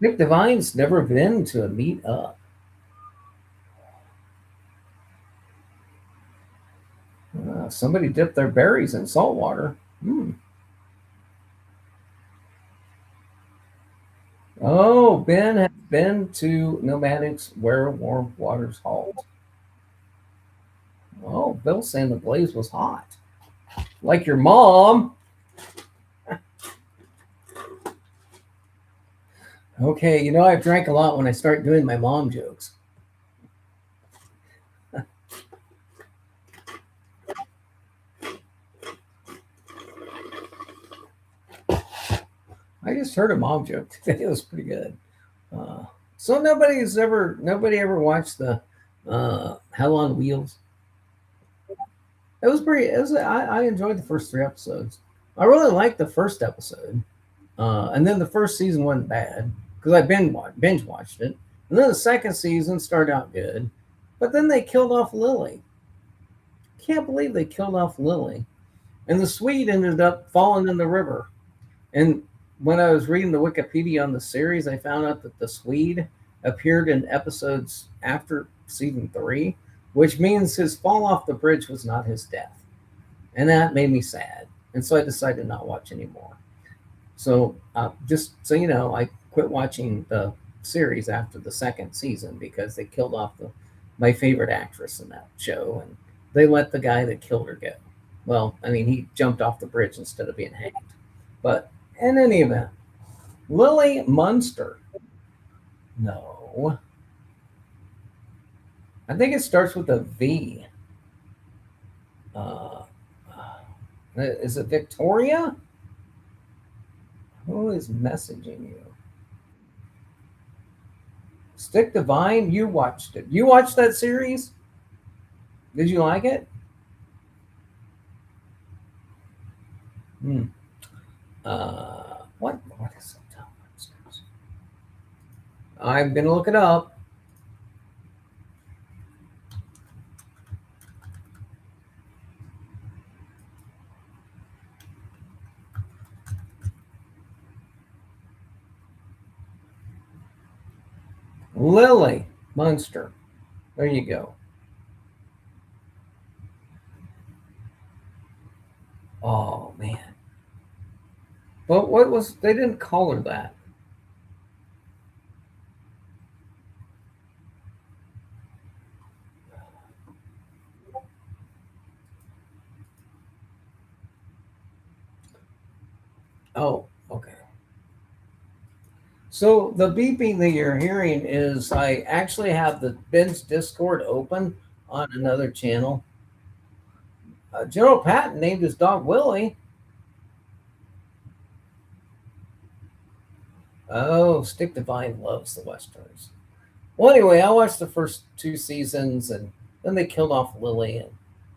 Nick Devine's never been to a meetup. Somebody dipped their berries in salt water. Oh, Ben has been to Nomadic's where warm waters halt. Oh, Bill's saying the blaze was hot. Like your mom. Okay, I've drank a lot when I start doing my mom jokes. I just heard a mom joke today. It was pretty good. So nobody ever watched the Hell on Wheels. It was pretty. I enjoyed the first three episodes. I really liked the first episode, and then the first season wasn't bad because I binge watched it. And then the second season started out good, but then they killed off Lily. Can't believe they killed off Lily, and the Swede ended up falling in the river. And when I was reading the Wikipedia on the series, I found out that the Swede appeared in episodes after season 3, which means his fall off the bridge was not his death. And that made me sad. And so I decided not to watch anymore. So just so you know, I quit watching the series after the second season because they killed off my favorite actress in that show. And they let the guy that killed her go. Well, I mean, he jumped off the bridge instead of being hanged. But in any event, Lily Munster. No. I think it starts with a V. Is it Victoria? Who is messaging you? Stick Divine, you watched it. You watched that series? Did you like it? What is it? I'm gonna look it up. Lily Munster. There you go. Oh man. But what was they didn't call her that. Oh, okay. So the beeping that you're hearing is I actually have the Ben's Discord open on another channel. General Patton named his dog Willie. Oh, Stick Divine loves the Westerns. Well, anyway, I watched the first 2 seasons and then they killed off Lily, and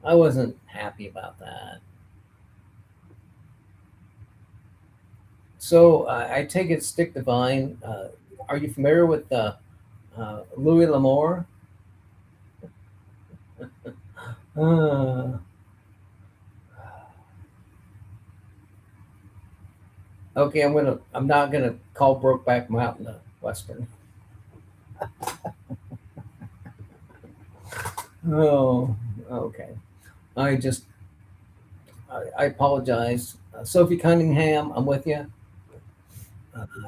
I wasn't happy about that. So I take it Stick Divine. Are you familiar with Louis L'Amour? Uh, Okay, I'm not gonna call Brokeback Mountain a western. Oh, okay. I just I apologize, Sophie Cunningham. I'm with you.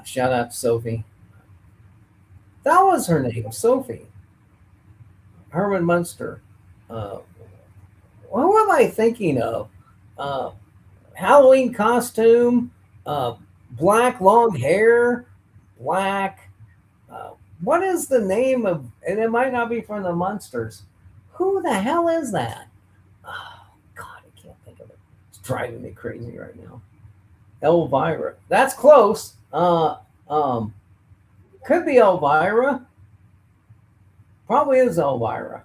Shout out to Sophie. That was her name, Sophie Herman Munster. Uh, what am I thinking of? Uh, Halloween costume, uh, black long hair, black. What is the name of? And it might not be from the Munsters. Who the hell is that? Oh, God, I can't think of it. It's driving me crazy right now. Elvira. That's close. Um, could be Elvira. Probably is Elvira.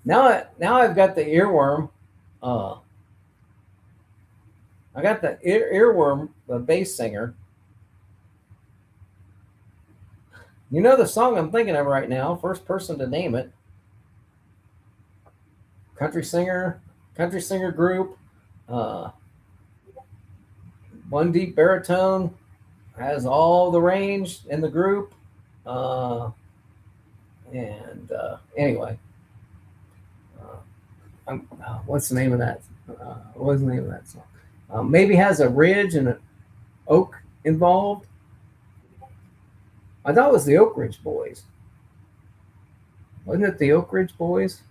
Now I've got the earworm. Uh, I got the earworm, the bass singer. You know the song I'm thinking of right now. First person to name it. Country singer, country singer group. Uh, one deep baritone has all the range in the group. Uh, and anyway, what's the name of that? What's the name of that song? Maybe has a ridge and an oak involved. I thought it was the Oak Ridge Boys. Wasn't it the Oak Ridge Boys?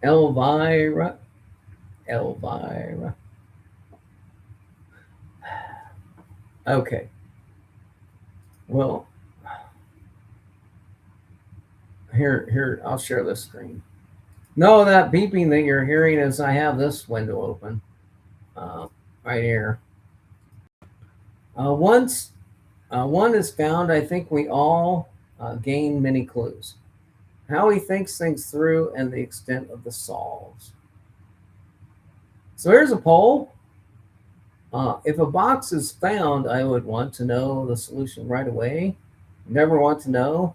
Elvira. Elvira. Okay. Well, here, I'll share this screen. No, that beeping that you're hearing is I have this window open, uh, right here. Once one is found, I think we all gain many clues. How he thinks things through and the extent of the solves. So here's a poll. If a box is found, I would want to know the solution right away. Never want to know.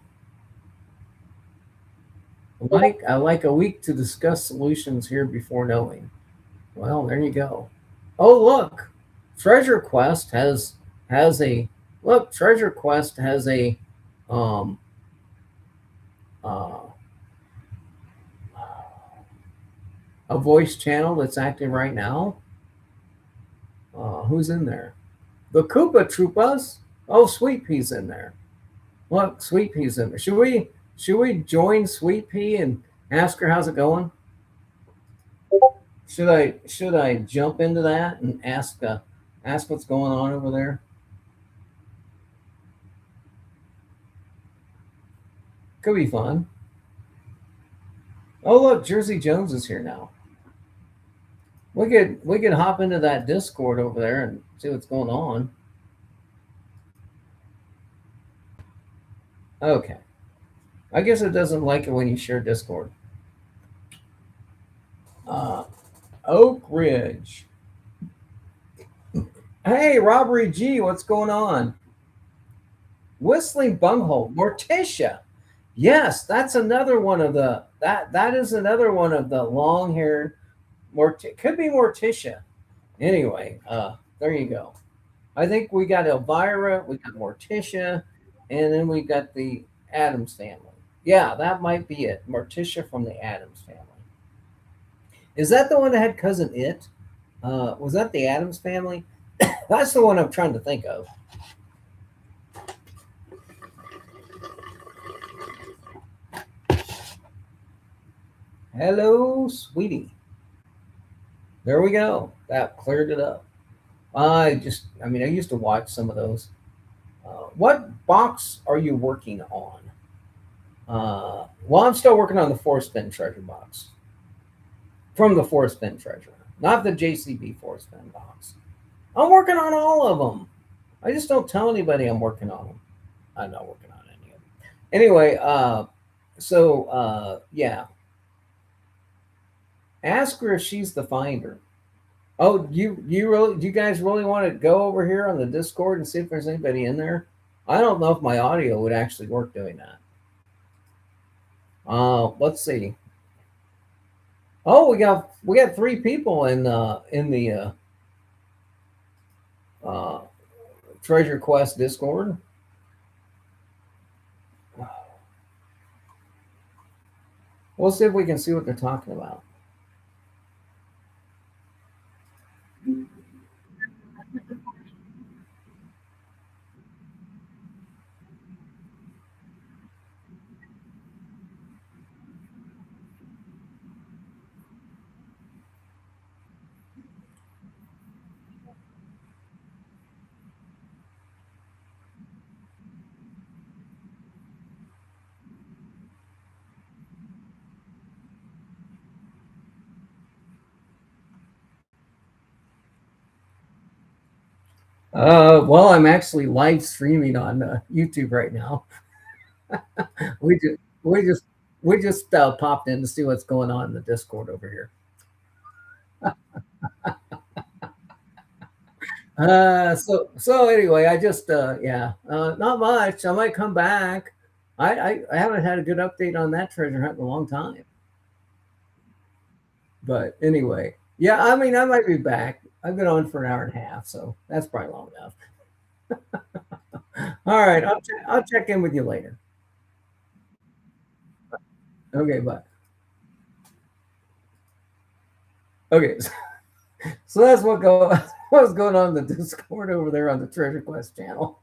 I like a week to discuss solutions here before knowing. Well, there you go. Oh, look, Treasure Quest has a look. Treasure Quest has um uh, a voice channel that's active right now. Who's in there? The Koopa Troopas. Oh, Sweet Pea's in there. Look, Sweet Pea's in there. Should we join Sweet Pea and ask her how's it going? Should I jump into that and ask what's going on over there? Could be fun. Oh look, Jersey Jones is here now. We could hop into that Discord over there and see what's going on. Okay. I guess it doesn't like it when you share Discord. Uh, Oak Ridge. Hey, Robbery G, what's going on? Whistling Bunghole, Morticia. Yes, that's another one of the that is another one of the long-haired could be Morticia. Anyway, there you go. I think we got Elvira, we got Morticia, and then we got the Adams family. Yeah, that might be it. Morticia from the Adams family. Is that the one that had cousin It? Was that the Adams family? That's the one I'm trying to think of. Hello, sweetie. There we go. That cleared it up. I used to watch some of those. What box are you working on? Well, I'm still working on the Forrest Fenn treasure box. From the Forrest Fenn treasure, not the JCB Forrest Fenn box. I'm working on all of them. I just don't tell anybody I'm working on them. I'm not working on any of them. Anyway, yeah. Ask her if she's the finder. Oh, do you guys really want to go over here on the Discord and see if there's anybody in there? I don't know if my audio would actually work doing that. Let's see. Oh, we got 3 people in the Treasure Quest Discord. We'll see if we can see what they're talking about. Well, I'm actually live streaming on YouTube right now. We just we just we just popped in to see what's going on in the Discord over here. So anyway, I just yeah, not much. I might come back. I haven't had a good update on that treasure hunt in a long time. But anyway, yeah, I mean, I might be back. I've been on for an hour and a half, so that's probably long enough. All right, I'll check in with you later. Okay, bye. Okay, so that's what's going on in the Discord over there on the Treasure Quest channel.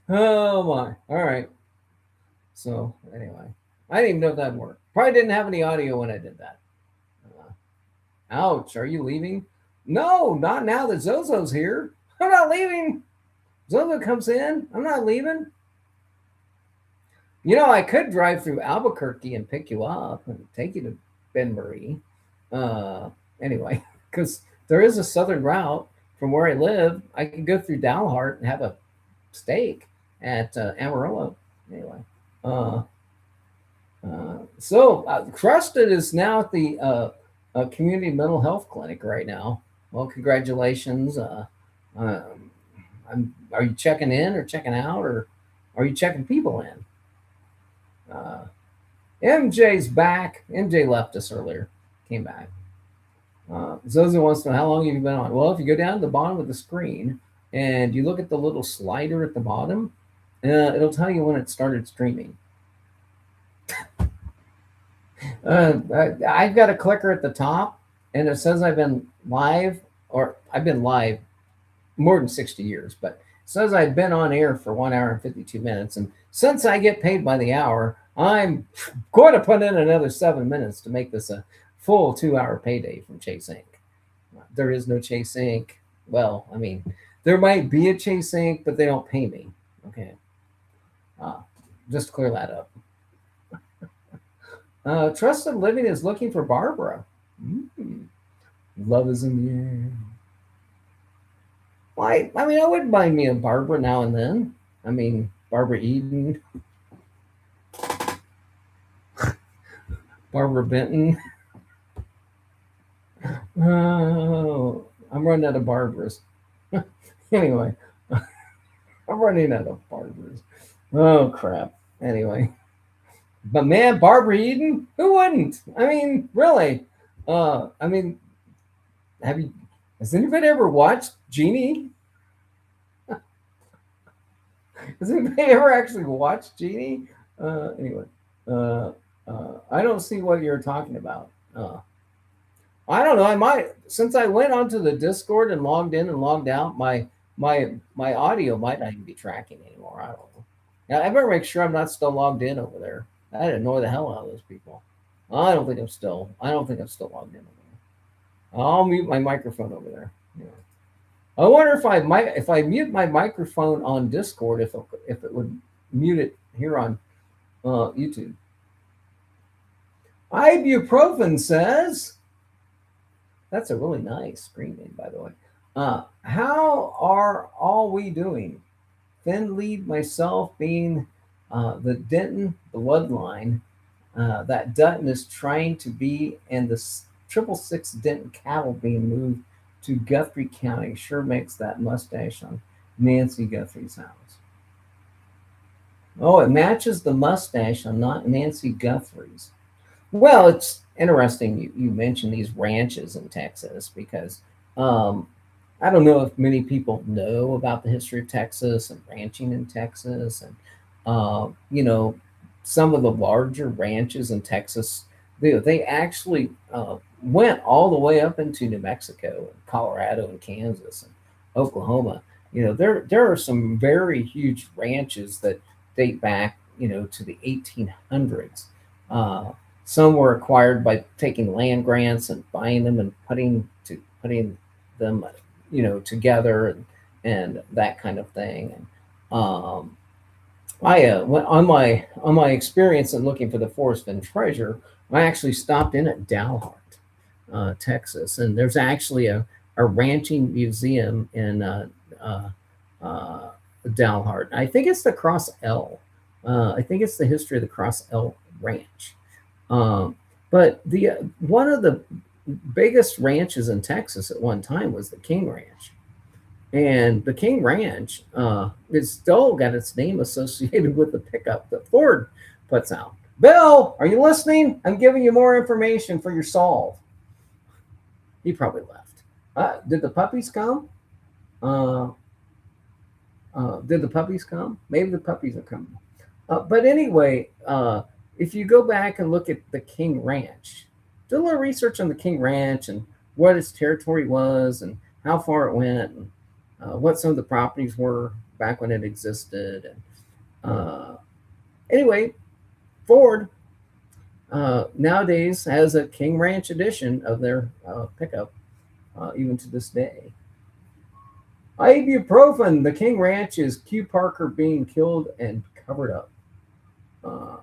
Oh my! All right. So anyway, I didn't even know if that worked. Probably didn't have any audio when I did that. Uh, Ouch! Are you leaving? No, not now that Zozo's here. I'm not leaving. Zozo comes in. I'm not leaving. You know, I could drive through Albuquerque and pick you up and take you to Ben Marie. Uh, anyway, because there is a southern route from where I live. I could go through Dalhart and have a steak at Amarillo. Anyway, uh, Crusted is now at the community mental health clinic right now. Well, congratulations. Um, are you checking in or checking out, or are you checking people in? Uh, MJ's back. MJ left us earlier, came back. Zozo wants to know how long have you been on? Well, if you go down to the bottom of the screen and you look at the little slider at the bottom, it'll tell you when it started streaming. I've got a clicker at the top, and it says I've been live, or I've been live more than 60 years, but it says I've been on air for 1 hour and 52 minutes. And since I get paid by the hour, I'm going to put in another 7 minutes to make this a full 2 hour payday from Chase Inc. There is no Chase Inc. Well, I mean, there might be a Chase Inc., but they don't pay me. Okay. Uh, just clear that up. Trusted Living is looking for Barbara. Mm. Love is in the air. Why? I mean, I wouldn't mind me a Barbara now and then. I mean, Barbara Eden, Barbara Benton. Oh, I'm running out of Barbaras. Anyway, I'm running out of Barbaras. Oh, crap. Anyway. But man, Barbara Eden, who wouldn't? I mean, really. I mean, have you? Has anybody ever watched Genie? Has anybody ever actually watched Genie? Anyway, I don't see what you're talking about. I don't know. I might, since I went onto the Discord and logged in and logged out, my audio might not even be tracking anymore. I don't know. Now, I better make sure I'm not still logged in over there. That annoy the hell out of those people. I don't think I'm still logged in over there. I'll mute my microphone over there. Yeah. I wonder if I mute my microphone on Discord, if it would mute it here on YouTube. Ibuprofen says, that's a really nice screen name, by the way. How are all we doing? Fenn lead myself being the Denton bloodline that Dutton is trying to be, and the 666 Denton cattle being moved to Guthrie County sure makes that mustache on Nancy Guthrie's house. Oh, it matches the mustache on not Nancy Guthrie's. Well, it's interesting you mentioned these ranches in Texas because I don't know if many people know about the history of Texas and ranching in Texas, and you know, some of the larger ranches in Texas, they actually went all the way up into New Mexico, and Colorado, and Kansas, and Oklahoma. You know, there are some very huge ranches that date back, to the 1800s. Uh, some were acquired by taking land grants and buying them and putting them together, and that kind of thing. And I on my experience in looking for the Forrest Fenn treasure, I actually stopped in at Dalhart, Texas, and there's actually a ranching museum in uh, Dalhart. I think it's the Cross L. I think it's the history of the Cross L Ranch. Um, but the one of the biggest ranches in Texas at one time was the King Ranch, and the King Ranch is still got its name associated with the pickup that Ford puts out. Bill, are you listening? I'm giving you more information for your solve. He probably left. Did the puppies come? Uh, did the puppies come? Maybe the puppies are coming. But anyway, if you go back and look at the King Ranch, do a little research on the King Ranch and what its territory was and how far it went, and what some of the properties were back when it existed. And anyway, Ford nowadays has a King Ranch edition of their pickup, even to this day. Ibuprofen. The King Ranch is Q Parker being killed and covered up. Uh,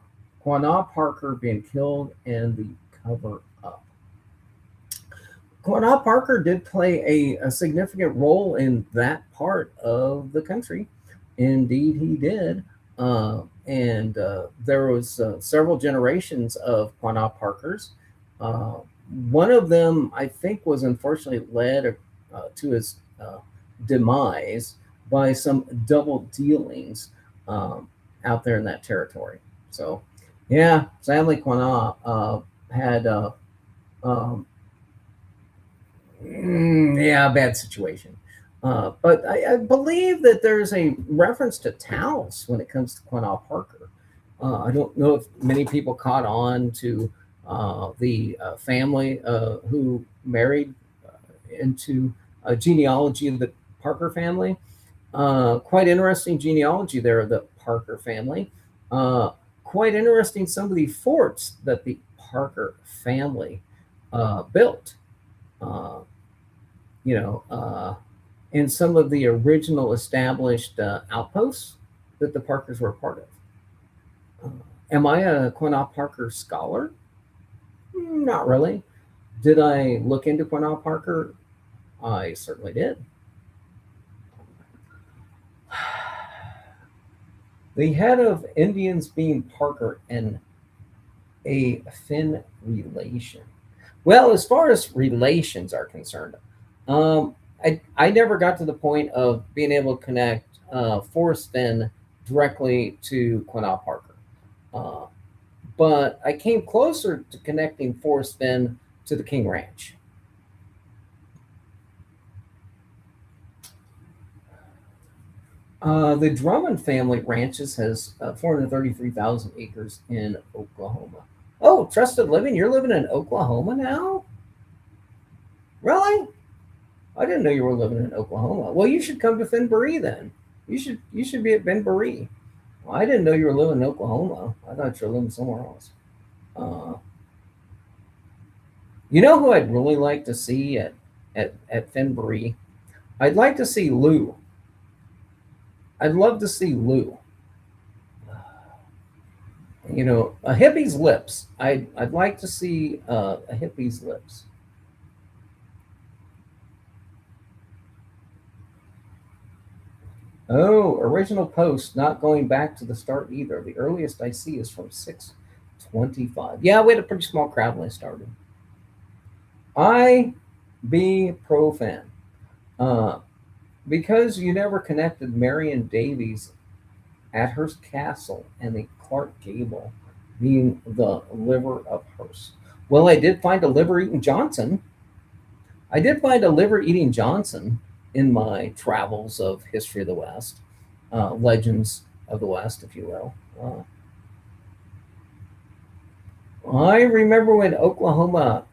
Quanah Parker being killed and the cover up. Quanah Parker did play a significant role in that part of the country. Indeed, he did. And there was several generations of Quanah Parkers. Uh, One of them, I think, was unfortunately led to his demise by some double dealings out there in that territory. So, yeah, sadly, Quanah had um, yeah, bad situation. But I believe that there's a reference to Taos when it comes to Quanah Parker. I don't know if many people caught on to the family who married into a genealogy of the Parker family. Quite interesting genealogy there of the Parker family. Uh, Quite interesting some of the forts that the Parker family built. Uh, you know, and some of the original established outposts that the Parkers were a part of. Am I a Quanah Parker scholar? Not really. Did I look into Quanah Parker? I certainly did. The head of Indians being Parker and a Finn relation. Well, as far as relations are concerned, um, I never got to the point of being able to connect Forrest Fenn directly to Quanah Parker. Uh, but I came closer to connecting Forrest Fenn to the King Ranch. The Drummond family ranches has 433,000 acres in Oklahoma. Oh, trusted living, you're living in Oklahoma now? Really? I didn't know you were living in Oklahoma. Well, you should come to Finbury then. You should be at Finbury. Well, I didn't know you were living in Oklahoma. I thought you were living somewhere else. Uh, you know who I'd really like to see at Finbury? I'd like to see Lou. I'd love to see Lou. A hippie's lips. I'd like to see a hippie's lips. Oh, original post, not going back to the start either. The earliest I see is from 6:25. Yeah, we had a pretty small crowd when I started. I be pro fan. Uh, because you never connected Marion Davies at Hearst Castle and the Clark Gable being the liver of Hearst. Well, I did find a liver eating Johnson. I did find a liver eating Johnson in my travels of history of the West, legends of the West, if you will. I remember when Oklahoma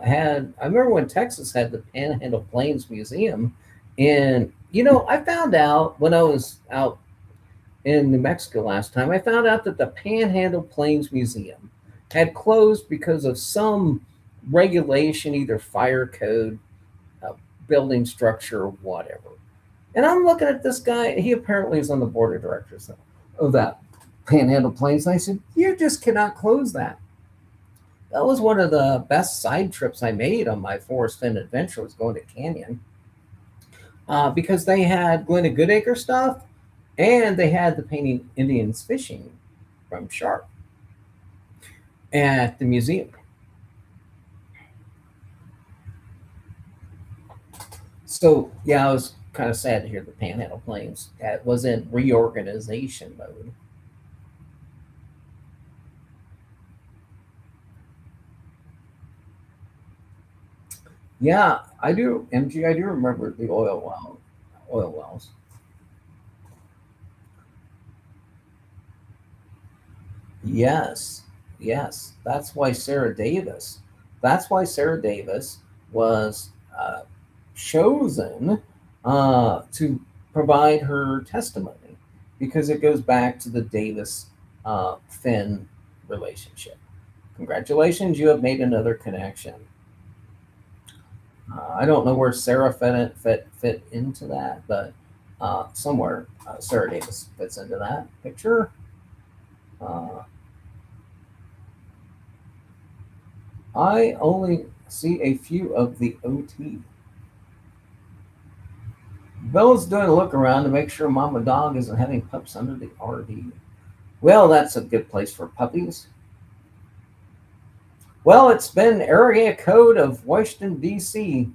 had, I remember when Texas had the Panhandle Plains Museum. And, I found out when I was out in New Mexico last time, I found out that the Panhandle Plains Museum had closed because of some regulation, either fire code, uh, building structure, or whatever. And I'm looking at this guy. He apparently is on the board of directors of that Panhandle Plains. And I said, "You just cannot close that." That was one of the best side trips I made on my Forrest Fenn adventure, was going to Canyon, because they had Glenna Goodacre stuff, and they had the painting Indians fishing from shark at the museum. So yeah, I was kind of sad to hear the Panhandle Plains that was in reorganization mode. Yeah, I do, MG. I do remember the oil wells. Yes, yes. That's why Sarah Davis was chosen to provide her testimony, because it goes back to the Davis Finn relationship. Congratulations, you have made another connection. I don't know where Sarah fit into that, but somewhere Sarah Davis fits into that picture. Uh, I only see a few of the OT. Bella's doing a look around to make sure Mama Dog isn't having pups under the RV. Well, that's a good place for puppies. Well, it's been area code of Washington, D.C.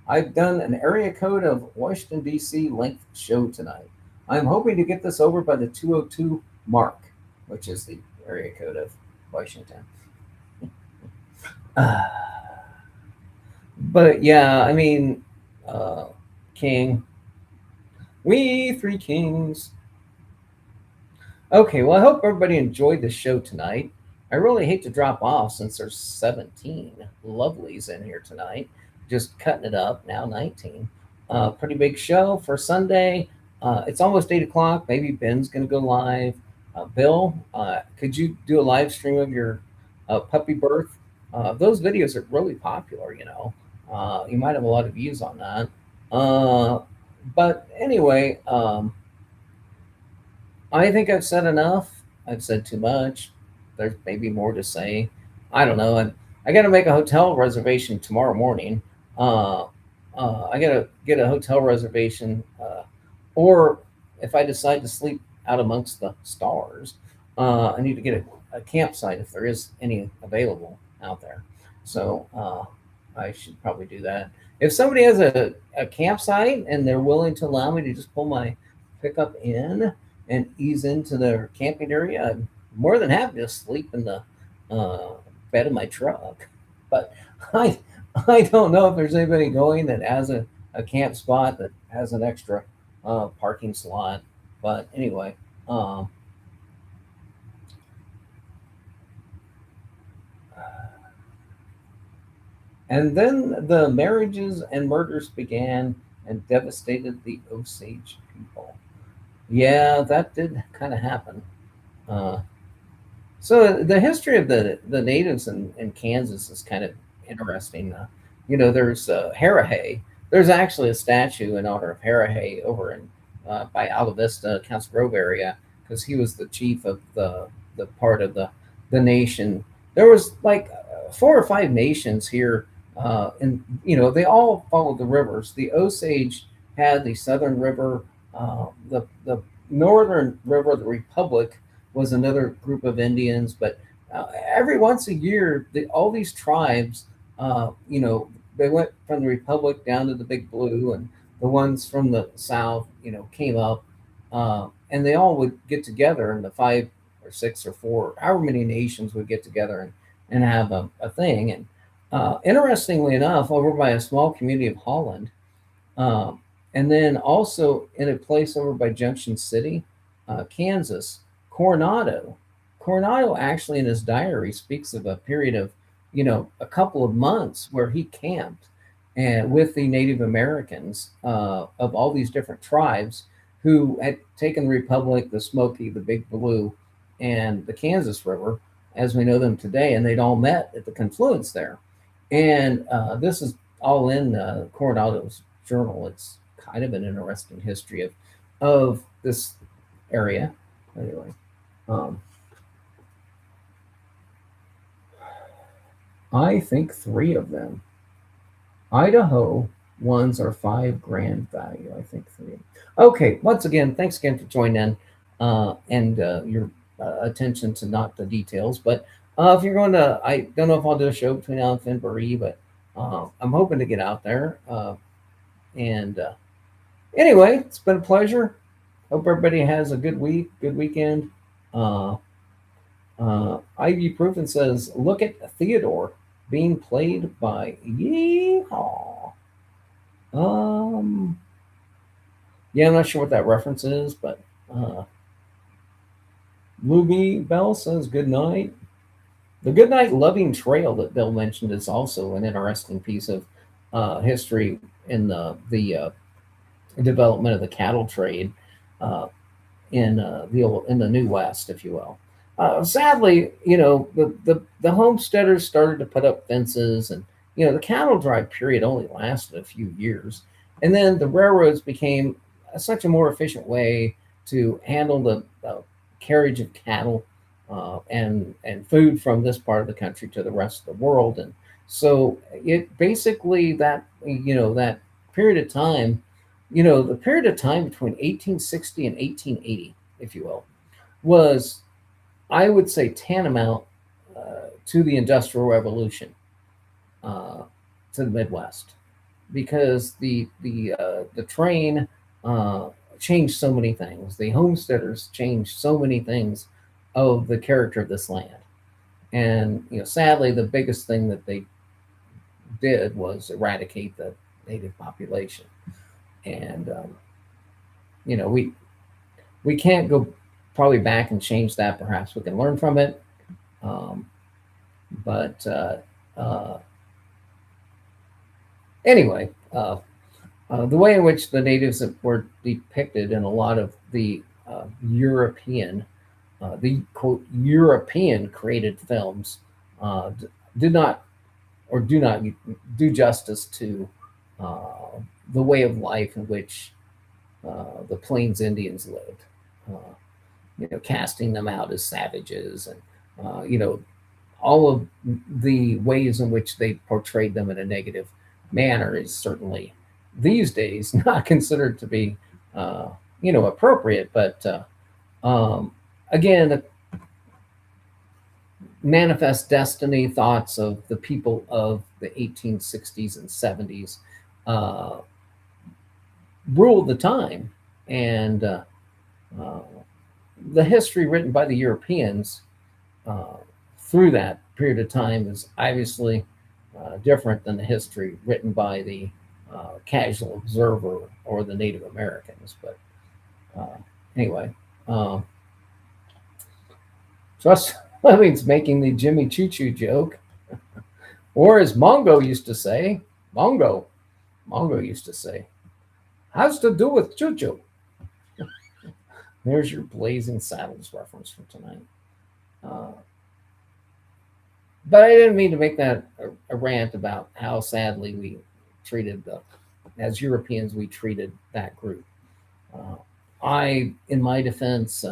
I've done an area code of Washington, D.C. length show tonight. I'm hoping to get this over by the 202 mark, which is the area code of Washington. Uh, but yeah, I mean, uh, King, we three kings. Okay, well, I hope everybody enjoyed the show tonight. I really hate to drop off since there's 17 lovelies in here tonight. Just cutting it up, now 19. Pretty big show for Sunday. It's almost 8 o'clock. Maybe Ben's going to go live. Bill, could you do a live stream of your puppy birth? Those videos are really popular, you know. You might have a lot of views on that. But anyway, I think I've said enough. I've said too much. There's maybe more to say. I don't know. And I got to make a hotel reservation tomorrow morning. Uh, I got to get a hotel reservation, or if I decide to sleep out amongst the stars, I need to get a campsite if there is any available out there. So I should probably do that. If somebody has a campsite and they're willing to allow me to just pull my pickup in and ease into their camping area, I'm more than happy to sleep in the uh, bed of my truck. But I I don't know if there's anybody going that has a camp spot that has an extra parking slot. But anyway, um, and then the marriages and murders began and devastated the Osage people. Yeah, that did kind of happen. Uh, So the history of the natives in Kansas is kind of interesting. There's Harahay. There's actually a statue in honor of Harahay over in by Alta Vista, Council Grove area, because he was the chief of the part of the nation. There was like four or five nations here, and they all followed the rivers. The Osage had the Southern River, the Northern River, the Republic was another group of Indians. But every once a year, all these tribes, they went from the Republic down to the Big Blue, and the ones from the South, came up, and they all would get together, and the five or six or four, however many nations would get together and have a thing. And interestingly enough, over by a small community of Holland, And then also in a place over by Junction City, Kansas, Coronado. Coronado actually in his diary speaks of a period of, a couple of months where he camped and with the Native Americans of all these different tribes who had taken the Republic, the Smoky, the Big Blue, and the Kansas River as we know them today, and they'd all met at the confluence there. And this is all in Coronado's journal. It's kind of an interesting history of this area. Anyway, um, I think three of them. Idaho ones are 5 grand value. I think three. Okay. Once again, thanks again for joining in and your attention to not the details, but if you're going to, I don't know if I'll do a show between now and Fenbury, but I'm hoping to get out there. And anyway, it's been a pleasure. Hope everybody has a good week, good weekend. Uh, Ibuprofen says, look at Theodore being played by Yeehaw. Yeah, I'm not sure what that reference is, but Luby Bell says good night. The Good Night Loving Trail that Bill mentioned is also an interesting piece of history in the development of the cattle trade uh, in the New West, if you will. Sadly, the homesteaders started to put up fences, and the cattle drive period only lasted a few years, and then the railroads became such a more efficient way to handle the carriage of cattle and food from this part of the country to the rest of the world, and so it basically that period of time, the period of time between 1860 and 1880, if you will, was, I would say, tantamount to the Industrial Revolution uh, to the Midwest, because the train uh, changed so many things. The homesteaders changed so many things of the character of this land, and sadly, the biggest thing that they did was eradicate the native population, and we can't go probably back and change that. Perhaps we can learn from it. Um, but uh, anyway, the way in which the natives were depicted in a lot of the the quote European created films did not or do not do justice to uh, the way of life in which the Plains Indians lived. Uh, casting them out as savages, and all of the ways in which they portrayed them in a negative manner is certainly these days not considered to be appropriate. But again, the manifest destiny thoughts of the people of the 1860s and 70s uh, ruled the time, and uh, the history written by the Europeans uh, through that period of time is obviously different than the history written by the casual observer or the Native Americans. But uh, anyway, um, Trust Fleming's making the Jimmy Choo Choo joke, or as Mongo, Mongo used to say, has to do with choo choo. There's your Blazing Saddles reference for tonight. Uh, but I didn't mean to make that a rant about how sadly we treated as Europeans, we treated that group. Uh, in my defense,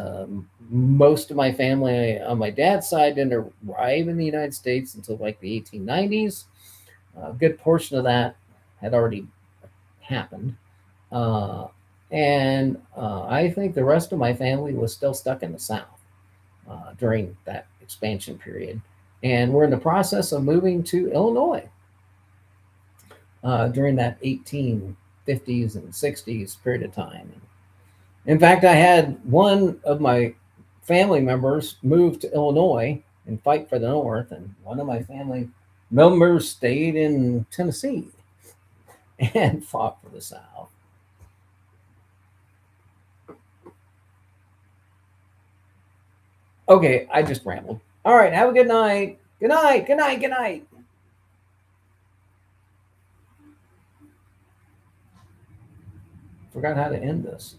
most of my family on my dad's side didn't arrive in the United States until like the 1890s. A good portion of that had already happened. Uh, and I think the rest of my family was still stuck in the South during that expansion period. And we're in the process of moving to Illinois during that 1850s and 60s period of time. In fact, I had one of my family members move to Illinois and fight for the North, and one of my family members stayed in Tennessee and fought for the South. Okay, I just rambled. All right, have a good night. Good night. Good night. Good night. Forgot how to end this.